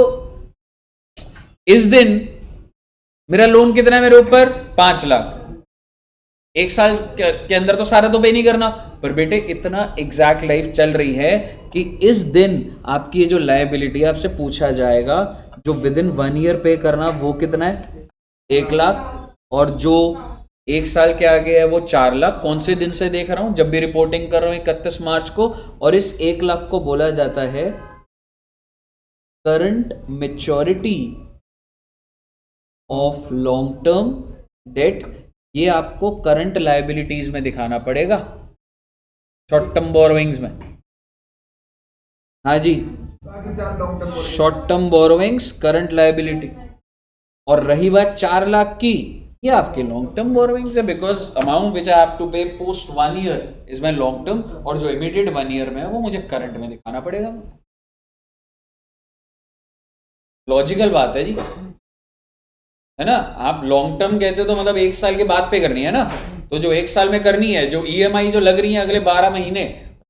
A: इस दिन मेरा लोन कितना है मेरे ऊपर? 5 लाख। 1 साल के अंदर तो सारा तो पे नहीं करना, पर बेटे इतना एग्जैक्ट लाइफ चल रही है कि इस दिन आपकी ये जो लायबिलिटी आपसे पूछा जाएगा, जो विद इन 1 ईयर पे करना वो कितना है? 1 लाख। और जो 1 साल के आगे है वो 4 लाख। कौन से दिन से देख रहा हूं? जब भी रिपोर्टिंग कर रहा हूं 31 मार्च को। और इस 1 लाख को बोला जाता है current maturity of long term debt. ये आपको करंट लायबिलिटीज में दिखाना पड़ेगा, शॉर्ट टर्म बोरोइंग्स में। हाँ जी,
B: बाकी 4 long term
A: short term borrowings, current liability. और रही बात 4 लाख की, ये आपके लॉन्ग टर्म बोरोइंग्स है, because amount which I have to pay post 1 year is my long term, और जो इमीडिएट 1 ईयर में है वो मुझे करंट में दिखाना पड़ेगा। लॉजिकल बात है जी। है ना। आप लॉन्ग टर्म कहते हो तो मतलब 1 साल के बाद पे करनी है ना, तो जो 1 साल में करनी है, जो EMI जो लग रही है अगले 12 महीने,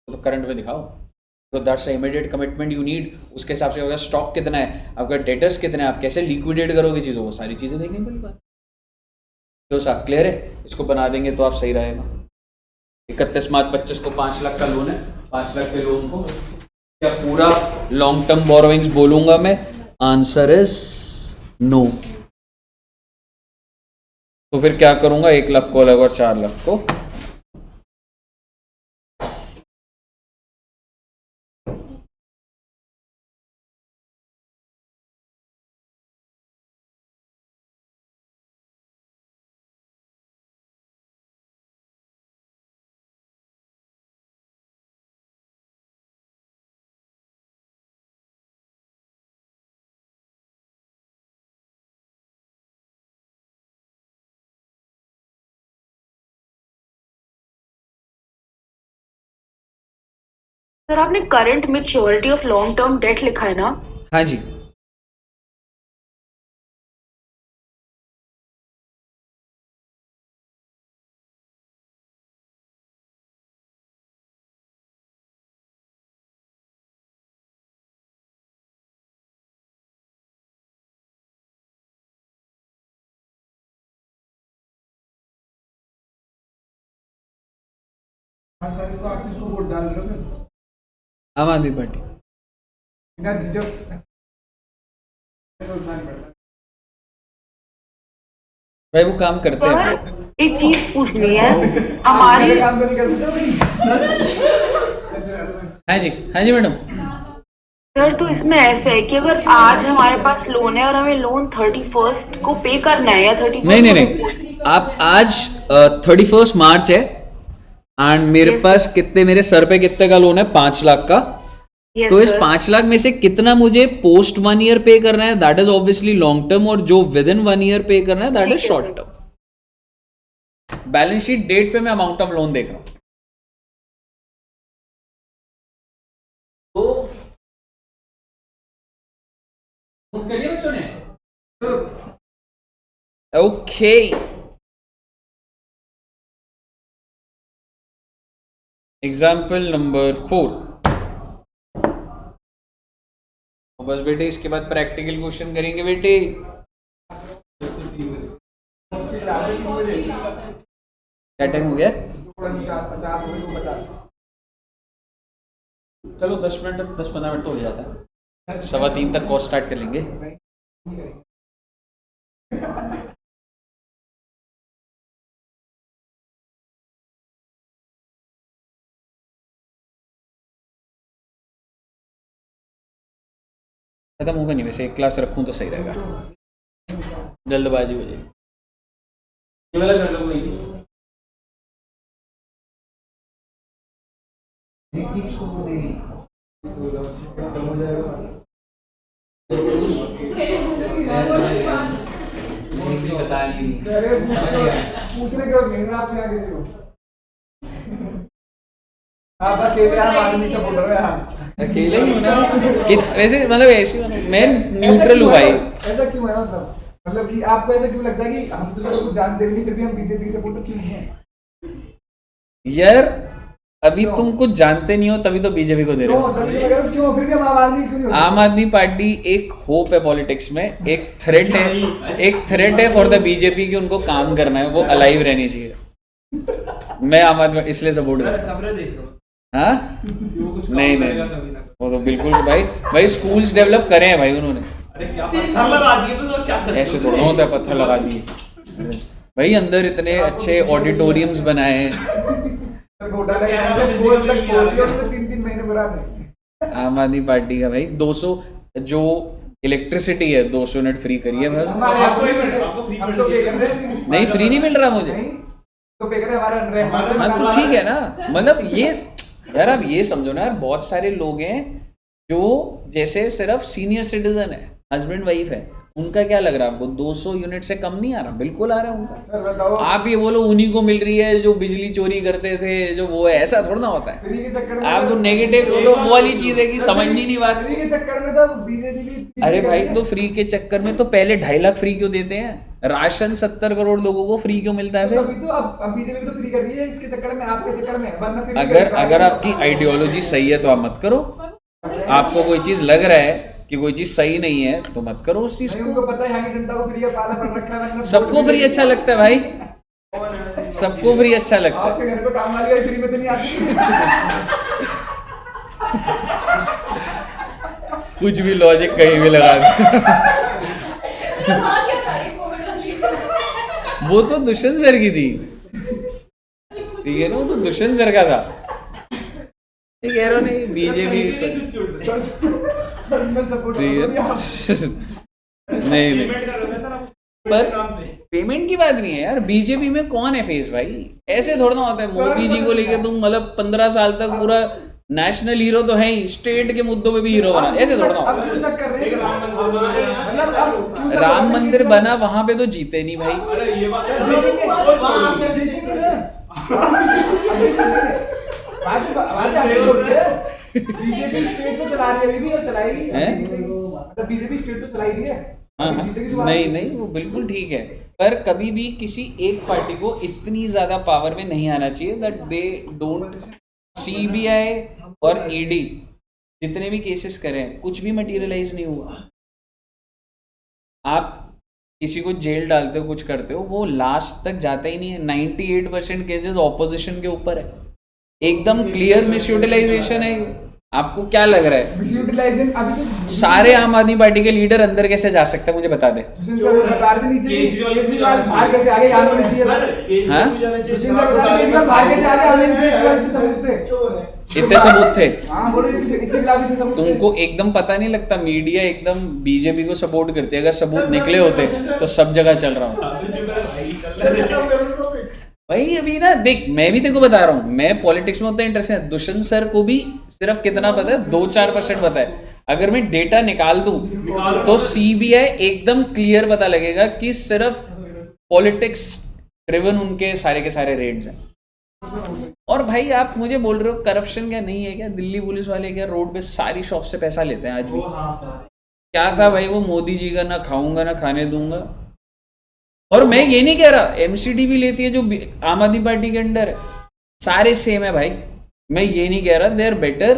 A: तो करंट में दिखाओ। तो that's immediate commitment you need. उसके हिसाब से होगा स्टॉक कितना है, आपका डेटर्स कितना है, आप कैसे लिक्विडेट करोगे चीज़ों, वो सारी चीज़ें देखनी पड़ेगी। तो साहब क्लियर है, इसको बना देंगे तो आप सही रहेगा। 31 मार्च 25 को 5 लाख का लोन है, 5 लाख के लोन को क्या पूरा लॉन्ग टर्म बोरोइंग्स बोलूंगा मैं? Answer is no. तो फिर क्या करूंगा, 1 लाख को अलग और 4 लाख को
D: सर आपने current maturity of long term debt लिखा है ना?
A: हाँ जी।
B: आज तारीख को आप किसको वोट डाल रहे हो?
A: आम आदमी पार्टी।
B: बिना झिझक उठना नहीं पड़ता।
A: भाई वो काम करते हैं।
D: सर एक चीज पूछनी है, हमारे
B: काम तो नहीं कर देते
A: हाँ जी, हाँ जी मैडम।
D: सर तो इसमें ऐसा है कि अगर आज हमारे पास लोन है और हमें लोन 31st को पे करना है या 31st
A: नहीं नहीं नहीं, आप आज 31 मार्च है एंड मेरे
D: Yes,
A: पास कितने, मेरे सर पे कितने का लोन है? 5 लाख का।
D: Yes,
A: तो इस
D: sir.
A: 5 लाख में से कितना मुझे पोस्ट 1 ईयर पे करना है, that is obviously long term, और जो विद इन 1 ईयर पे करना है दैट इज
D: ठीक है,
A: short
D: sir.
A: Term. Balance sheet date पे मैं अमाउंट ऑफ लोन देख रहा हूं। तो नोट कर लिया बच्चों ने? Okay example number 4। बस बेटे इसके बाद प्रैक्टिकल क्वेश्चन करेंगे बेटे। क्या टाइम हो गया?
B: 50 हो गए, 50।
A: चलो 10-15 मिनट तो हो जाता है। 2:15 तक कॉल स्टार्ट कर लेंगे। खत्म होगा नहीं, वैसे एक क्लास रखूं तो सही रहेगा, जल्दबाजी हो जाएगी। ये वाला कर लो कोई।
B: एक चीज को दे
A: बता नहीं।
B: अरे पूछने क्यों नहीं आप यहाँ किसी को? आप अकेले हम आदमी से बोल रहे हैं।
A: अकेले ही होना कि वैसे मतलब ऐसे मैं न्यूट्रल हूँ भाई।
B: ऐसा क्यों है? मतलब कि आपको ऐसा क्यों लगता है कि हम तो कुछ जानते नहीं फिर भी हम बीजेपी सपोर्टर क्यों नहीं है?
A: यार अभी तुम कुछ जानते नहीं हो तभी तो बीजेपी को दे रहे हो।
B: क्यों फिर भी हम आम आदमी क्यों नहीं हो?
A: आम आदमी पार्टी एक होप है पॉलिटिक्स में, एक थ्रेट है फॉर द बीजेपी कि उनको काम करना है, वो अलाइव रहनी चाहिए। मैं आम आदमी इसलिए सपोर्ट कर रहा हूँ। हाँ नहीं नहीं, वो तो बिल्कुल भाई स्कूल्स डेवलप करे हैं भाई उन्होंने। ऐसे थोड़ा होता है पत्थर लगा दिए भाई, अंदर इतने अच्छे ऑडिटोरियम्स बनाए हैं। आम आदमी पार्टी का भाई 200 जो इलेक्ट्रिसिटी है 200 यूनिट फ्री करी है भाई। नहीं फ्री नहीं मिल रहा मुझे। हाँ तो ठीक है ना, मतलब ये यार आप ये समझो ना यार, बहुत सारे लोग हैं जो जैसे सिर्फ सीनियर सिटीजन है, हस्बैंड वाइफ है, उनका क्या लग रहा है आपको? 200 यूनिट से कम नहीं आ रहा? बिल्कुल आ रहा है उनका।
B: सर बताओ,
A: आप ये बोलो उन्हीं को मिल रही है जो बिजली चोरी करते थे, जो वो है, ऐसा थोड़ा ना होता है।
B: फ्री के चक्कर में
A: आप तो नेगेटिव बोलो, वो वाली चीज है कि समझनी नहीं बात।
B: फ्री के चक्कर में तो बीजेपी भी
A: अरे भाई, तो फ्री के चक्कर में तो पहले 2.5 लाख फ्री क्यों देते हैं? राशन 70 करोड़ लोगों को फ्री क्यों मिलता है फिर?
B: अभी तो अब बीजेपी भी तो फ्री कर रही है इसके चक्कर में, आपके चक्कर में, वरना फ्री
A: अगर आपकी आइडियोलॉजी सही है तो आप मत करो। आपको कोई चीज लग रहा है कि कोई चीज सही नहीं है तो मत करो उस चीज
B: नहीं,
A: को।
B: उनको पता है यहाँ की जनता को फ्री का पाला पड़ रखा है, मतलब
A: सबको फ्री अच्छा लगता है भाई, सबको फ्री अच्छा लगता है।
B: आपके घर पे काम वाली फ्री में तो नहीं आती।
A: कुछ भी लॉजिक कहीं भी लगा दे। वो तो दुष्यंत सर की थी, ठीक है ना, वो तो दुष्यंत सर का था। ये कह रहा हूँ नहीं, बीजेपी
B: सपोर्ट
A: ठीक है। नहीं नहीं, पर पेमेंट की बात नहीं है यार। बीजेपी में कौन है फेस भाई? ऐसे थोड़ा ना होता है। मोदी जी को लेकर तुम मतलब 15 साल तक पूरा नेशनल हीरो तो है ही, स्टेट के मुद्दों पे भी हीरो बना, ऐसे थोड़ा ना होता
B: अब क्यों शक कर रहे हैं? मतलब अब क्यों
A: है।
B: शक
A: राम
B: कर रहे हैं
A: मंदिर
B: कि
A: बना, वहां पे तो जीते नहीं भाई।
E: अरे ये बात
B: जीतेंगे, जीतेंगे ना। वहाँ से आगे बोलते हैं। बीजेपी स्टेट को चला रही है अभी भी, और चलाएगी।
A: हैं?
B: मतलब बीजेपी स्टेट तो चला ही रही है।
A: हाँ,
B: जीतेगी तो बात
A: नहीं नहीं, वो बिल्कुल ठीक है, पर कभी भी किसी एक पार्टी को इतनी ज्यादा पावर में नहीं आना चाहिए दैट दे डोंट। सीबीआई और ईडी जितने भी केसेस करें, कुछ भी मटेरियलाइज नहीं हुआ। आप किसी को जेल डालते हो, कुछ करते हो, वो लास्ट तक जाता ही नहीं है। 98% केसेस ऑपोजिशन के ऊपर है, एकदम क्लियर मिसयूटिलाइजेशन है। आपको क्या लग रहा है?
B: मिसयूटिलाइजेशन अभी तो
A: सारे आम आदमी पार्टी के लीडर अंदर कैसे जा सकते हैं, मुझे बता दे।
B: दुष्यंत सर सरकार भी नीचे, केजरीवाल बाहर कैसे आगे, यहाँ होनी चाहिए था।
A: हाँ?
B: दुष्यंत सर बता रहे हैं, केजरीवाल बाहर कैसे आगे, आगे नीचे, इसके बाद इतने सबूत थे।
A: इतने सबूत थे?
B: हाँ बोलो, इसके खिलाफ इतने सबूत थे।
A: तुमको एकदम पता नहीं लगता? मीडिया एकदम बीजेपी को सपोर्ट करती है। अगर सबूत निकले होते तो सब जगह चल रहा हूँ भाई। अभी ना देख, मैं भी तेरे को बता रहा हूँ, मैं पॉलिटिक्स में उतना इंटरेस्ट है। दुष्यंत सर को भी सिर्फ कितना पता है? 2-4% पता है। अगर मैं डेटा निकाल दूं तो सीबीआई एकदम क्लियर पता लगेगा कि सिर्फ पॉलिटिक्स ड्रिवन उनके सारे के सारे रेड्स हैं। और भाई आप मुझे बोल रहे हो करप्शन क्या नहीं है क्या? दिल्ली पुलिस वाले क्या रोड पे सारी शॉप से पैसा लेते हैं आज भी? क्या था भाई वो मोदी जी का? ना खाऊंगा ना खाने दूंगा। और मैं ये नहीं कह रहा, एमसीडी भी लेती है जो आम आदमी पार्टी के अंडर है, सारे सेम है भाई। मैं ये नहीं कह रहा they are better,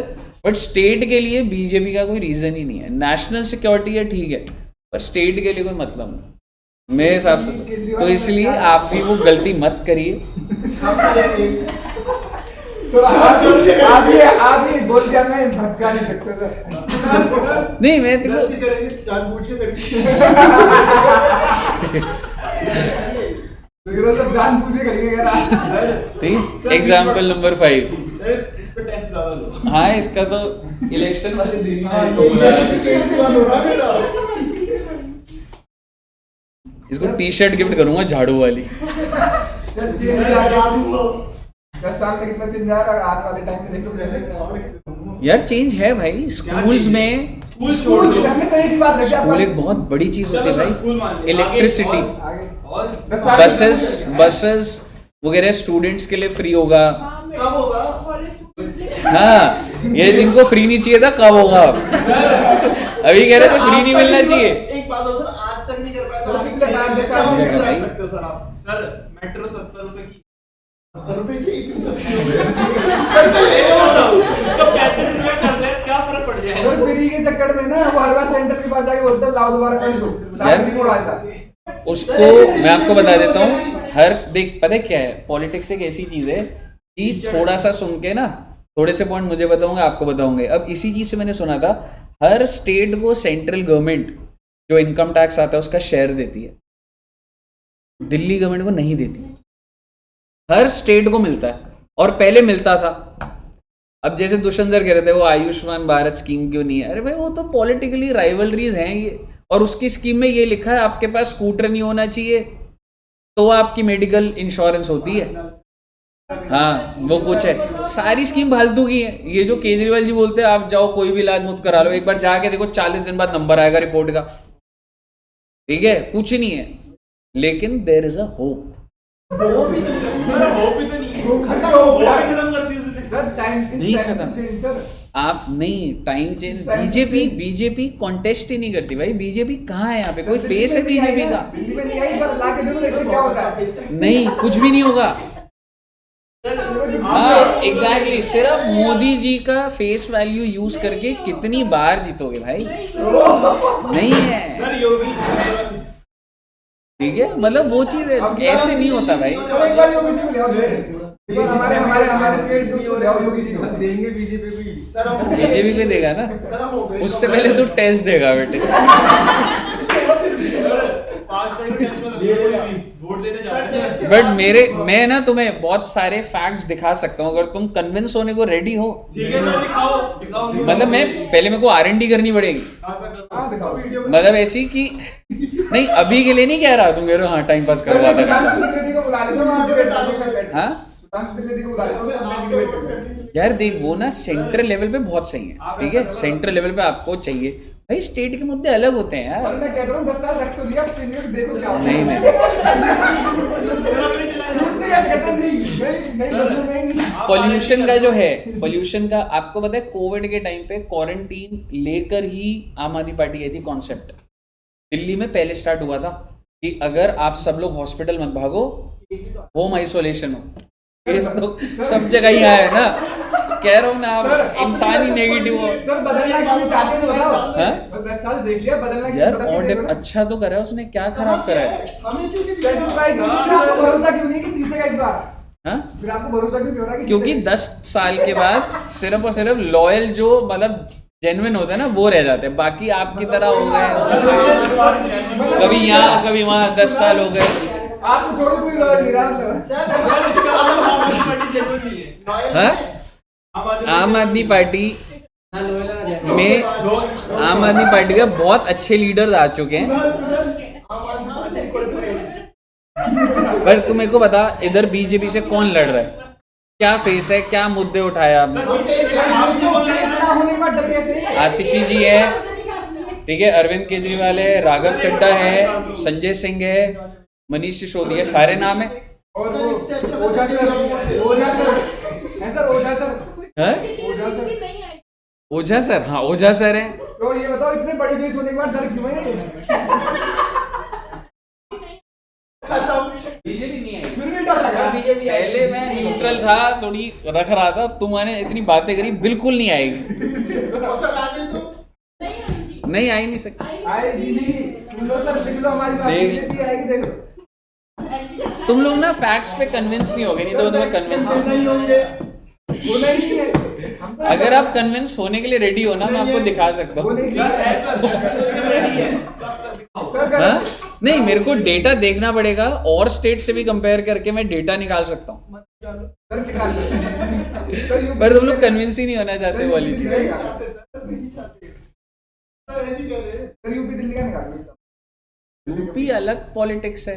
A: but state के लिए बीजेपी का कोई रीजन ही नहीं है। नेशनल सिक्योरिटी है ठीक है, पर स्टेट के लिए कोई मतलब नहीं मेरे हिसाब से। तो इसलिए आप भी वो गलती मत करिए।
B: सर आप ये बोल के हमें भटका नहीं सकते सर।
A: नहीं मैं तेको
B: सब जानबूझ के करेंगे।
A: ठीक। Example number 5।
E: इस पे टैक्स ज्यादा लो।
A: हाँ, इसका तो इलेक्शन वाले दिन में इसको बुलाया। इसको टी शर्ट गिफ्ट करूंगा झाड़ू वाली।
B: सर चेंज आ गया 10 साल में, कितना चेंज आ रहा है आने वाले टाइम में, देखो क्या चेंज है।
A: यार चेंज है भाई। स्कूल्स में,
B: स्कूल जाने से एक बात है, क्या
A: स्कूल एक बहुत बड़ी चीज होती है भाई। इलेक्ट्रिसिटी,
B: आगे
E: और
B: 10 साल
A: बसेस वगैरह स्टूडेंट्स के लिए फ्री होगा।
E: कब होगा?
A: हाँ, ये जिनको फ्री नहीं चाहिए था कब होगा? अभी कह रहे थे फ्री नहीं मिलना चाहिए।
E: एक बात हो सर, आज तक नहीं कर पाया
B: सर, पिछले 5-10 साल से
A: कर भाई।
E: सकते हो सर आप। सर मेट्रो 70 रुपए की, 70 रुपए की इतनी सस्ती इसका 35 रुपए कर दे, क्या फर्क पड़ जाएगा?
B: सर फ्री के चक्कर में ना वो हर बार सेंटर के पास आके बोलते हैं लाओ दोबारा फंड दो, सारा फ्री मोड़ आता है।
A: उसको मैं आपको बता देता हूँ। हर देख, पता है क्या है, पॉलिटिक्स एक ऐसी चीज है कि थोड़ा सा सुन के ना, थोड़े से पॉइंट मुझे बताऊंगे, आपको बताऊंगे। अब इसी चीज से मैंने सुना था, हर स्टेट को सेंट्रल गवर्नमेंट जो इनकम टैक्स आता है उसका शेयर देती है, दिल्ली गवर्नमेंट को नहीं देती। हर स्टेट को मिलता है, और पहले मिलता था। अब जैसे दुष्यंत सर कह रहे थे वो आयुष्मान भारत स्कीम क्यों नहीं है? अरे भाई वो तो पॉलिटिकली राइवलरीज हैं ये, और उसकी स्कीम में ये लिखा है आपके पास स्कूटर नहीं होना चाहिए तो आपकी मेडिकल इंश्योरेंस होती है। हाँ, वो कुछ है, सारी स्कीम फालतू की है। ये जो केजरीवाल जी बोलते हैं आप जाओ कोई भी इलाज मुफ्त करा लो, एक बार जाके देखो 40 दिन बाद नंबर आएगा रिपोर्ट का। ठीक है, कुछ नहीं है, लेकिन there is a hope.
E: Sir वो भी तो नहीं है, वो खत्म कर दी उसने।
B: सर टाइम
A: नहीं खत्म।
B: Change sir.
A: आप नहीं, time change,
B: Time
A: BJP
B: change।
A: BJP contest ही नहीं करती भाई। बीजेपी कहाँ है यहाँ पे? कोई
B: सर,
A: फेस है
B: दिल्ली में नहीं
A: बीजेपी
B: आई
A: का?
B: ना, दिल्ली में नहीं आई, पर ला के देखो देखो क्या होता है।
A: नहीं, कुछ भी नहीं होगा। हाँ एग्जैक्टली, सिर्फ मोदी जी का फेस वैल्यू यूज करके कितनी बार जीतोगे भाई? नहीं है,
E: सर योगी
A: ठीक है, मतलब वो चीज ऐसे नहीं होता भाई।
B: सर एक बार योगी जी को ले आओ एक बार हमारे हमारे हमारे स्टेट से उसको ले आओ योगी जी को।
F: देंगे बीजेपी को ही। सर हम
A: बीजेपी को देगा ना,
F: सर हम हो गए।
A: उससे पहले तो टेस्ट देगा बेटे।
E: पास टाइम टेस्ट में वोट देने जा रहे हैं।
A: बट मैं ना तुम्हें बहुत सारे फैक्ट्स दिखा सकता हूँ, अगर तुम कन्विंस होने को रेडी हो।
E: ठीक है सर, दिखाओ दिखाओ।
A: मतलब मैं पहले मेरे को R&D करनी पड़ेगी,
E: हाँ सर,
B: हाँ दिखाओ वीडियो।
A: मतलब ऐसी कि नहीं अभी के लिए नहीं कह रहा, तुम कह रहे हो हाँ टाइम पास करवा
B: सर
A: देना।
B: सुल्तान त्रिवेदी को बुला लेते हो, वहाँ से बैठ जाओ उसका बैठ।
A: हाँ
B: सुल्तान त्रिवेदी को बुला लेते हो, उसका बैठ डिबेट करते हैं।
A: यार देख, वो ना सेंट्रल लेवल पे बहुत सही है, ठीक है, सेंट्रल लेवल पे आपको चाहिए भाई। स्टेट के मुद्दे अलग होते हैं
B: और
A: यार।
B: मैं कह रहा हूँ 10 साल रख तो लिया, अब चेंज करके देखो क्या होता है।
A: नहीं नहीं,
B: झूठ नहीं ऐसे कहते, नहीं बदलू, नहीं।
A: पॉल्यूशन का जो है, पॉल्यूशन का आपको पता है, कोविड के टाइम पे क्वारंटीन लेकर ही आम आदमी पार्टी आई थी कॉन्सेप्ट। दिल्ली में पहले स्टार्ट हुआ था कि अगर आप सब लोग हॉस्पिटल मत भागो, होम आइसोलेशन हो। केस तो सब जगह ही आया है ना, कह रहा हूँ ना, आप इंसान ही नेगेटिव हो।
B: सर बदलना क्यों नहीं चाहते हैं बताओ।
A: हाँ?
B: बस 10 साल देख लिया, बदलना क्यों
A: यार
B: बदल के
A: और
B: देखो ना।
A: अच्छा तो करा है उसने, क्या खराब करा है?
F: हमें क्यों नहीं
B: सेटिस्फाई क्यों नहीं? फिर आपको भरोसा क्यों नहीं कि जीतेगा इस बार?
A: हाँ?
B: फिर आपको भरोसा क्यों नहीं हो रहा कि
A: क्योंकि
B: जीतेगा?
A: 10 साल के बाद सिर्फ और सिर्फ लॉयल जो मतलब जेन्युइन होते हैं ना, वो रह जाते हैं। बाकी आपकी तरह हो गए, कभी यहाँ कभी वहाँ, 10 साल हो गए।
B: आप तो छोड़ो, कोई लॉयल नहीं रहा मतलब।
E: सर इसका मतलब आम आदमी पार्टी जरूर नहीं है।
A: हाँ? आम आदमी पार्टी में,
E: दो
A: आम आदमी पार्टी का बहुत अच्छे लीडर्स आ चुके हैं। पर तुम मेरे को बता, इधर बीजेपी से कौन लड़ रहा है? क्या फेस है, क्या मुद्दे उठाए आपने?
B: ना होने के बाद डर कैसे है?
A: आतिशी जी है, ठीक है, अरविंद केजरीवाल है, राघव चड्ढा है, संजय सिंह है, मनीष सिसोदिया, सारे नाम है।
B: और वो ओझा सर है सर, ओझा सर
A: हैं?
B: ओझा सर।
A: ओझा सर, हाँ ओझा सर है।
B: तो ये बताओ, इतने बड़ी फेस होने के बाद डर क्यों है?
A: बीजेपी नहीं आई।
B: फिर भी डर लगा।
A: पहले मैं न्यूट्रल था, थोड़ी रख रहा था, तुम्हारे इतनी बातें करी, बिल्कुल नहीं आएगी, नहीं आई नहीं सकती।
B: आएगी ही। सुन लो सर, लिख लो हमारी बात,
A: देख।
B: बीजेपी आएगी, देखो।
A: तुम लोग ना फैक्ट्स पे कन्विंस नहीं होगे, नहीं तो मैं तुम्हें कन्विंस
F: हम नहीं होंगे।
B: वो नहीं है। हम तो
A: अगर आप कन्विंस होने के लिए रेडी हो ना, मैं आपको दिखा सकता
B: वो
A: हूँ।
B: नहीं
E: सर
B: है।
E: रेडी है, सब कर दिखाओ।
B: सर
A: हाँ?
B: कर
A: नहीं, मेरे को डेटा देखना पड़ेगा, और स्टेट से भी कंपेयर करके मैं डेटा निकाल सकता हूँ।
B: सर निकाल दो। सर यूपी
A: पर तुम लोग कन्विंस ही नहीं होना चाहते
B: सर
A: वो वाली
B: यूपी
A: चीज।
B: दिल्ली का। सर यूपी दिल्ली का निकाल दो।
A: यूपी अलग पॉलिटिक्स है,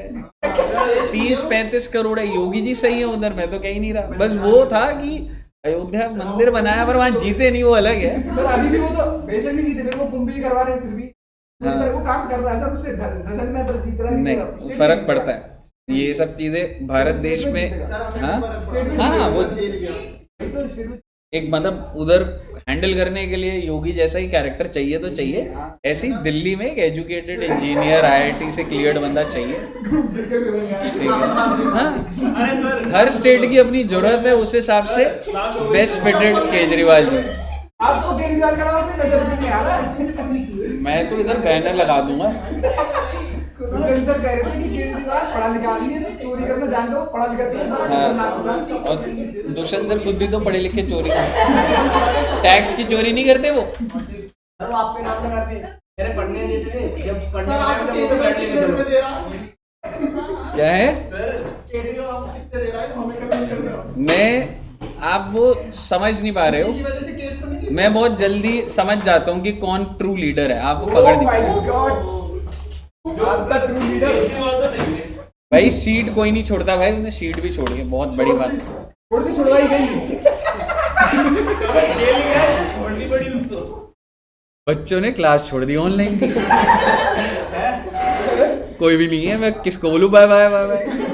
A: 30-35 करोड़ है। योगी जी सही है उधर, मैं तो कह ही नहीं रहा। बस वो था कि अयोध्या मंदिर बनाया, पर वहां जीते नहीं, वो अलग है।
B: सर अभी भी वो तो बेशक नहीं जीते, फिर वो कुंभ भी करवा रहे हैं, फिर भी
A: हाँ।
B: वो काम कर रहा है सर, उससे डजन में पर जीत रहा है
A: नहीं, फर्क पड़ता है। ये सब चीजें भारत देश में, हाँ हाँ, वो
B: तो सिर्फ
A: एक मतलब उधर हैंडल करने के लिए योगी जैसा ही कैरेक्टर चाहिए तो चाहिए। ऐसे ही दिल्ली में एक एजुकेटेड इंजीनियर IIT से क्लियर्ड बंदा चाहिए, ठीक है। हाँ,
E: अरे सर
A: हर स्टेट की अपनी जरूरत है, उस हिसाब से बेस्ट फिटेड केजरीवाल जी।
B: आपको केजरीवाल का नाम अपनी नजर में नहीं आ रहा।
A: मैं तो इधर बैनर लगा दूंगा।
B: सर कह रहे थे कि केजरीवाल पढ़ा लिखा नहीं है, तो चोरी करना जानते हो, पढ़ा लिखा चाहिए, बड़ा खतरनाक होगा।
A: और दुष्यंत सर खुद भी तो पढ़े लिखे चोरी टैक्स की चोरी नहीं करते वो।
G: सर वो आपके नाम लगाते हैं, मेरे पढ़ने देते थे, जब पढ़ने
F: सर आप
G: का
F: केजरीवाल
G: टाइम
F: कितने
G: था
F: रुपए दे रहा?
A: क्या है?
F: केजरीवाल आपको कितने दे रहा है? हमें कन्विंस कर रहे हो।
A: मैं, आप वो समझ नहीं पा रहे
F: इसी की
A: हो।
F: वजह से केस तो नहीं किया?
A: मैं बहुत जल्दी समझ जाता हूँ कि कौन ट्रू लीडर है, आपको पकड़
B: Oh
A: नहीं
B: my
A: पाएगा।
B: God! आपका true leader।
E: केजरीवाल तो नहीं है।
A: भाई सीट कोई नहीं छोड़ता भाई, उन्हें सीट भी छोड़ी है, बहुत बड़ी बात है।
B: छोड़ दी, छुड़वाई गई।
E: सब जेल गया, छोड़नी पड़ी उसको।
A: बच्चों ने क्लास छोड़ दी ऑनलाइन की। कोई भी नहीं है, मैं किसको बोलूँ बाय बाय बाय बाय।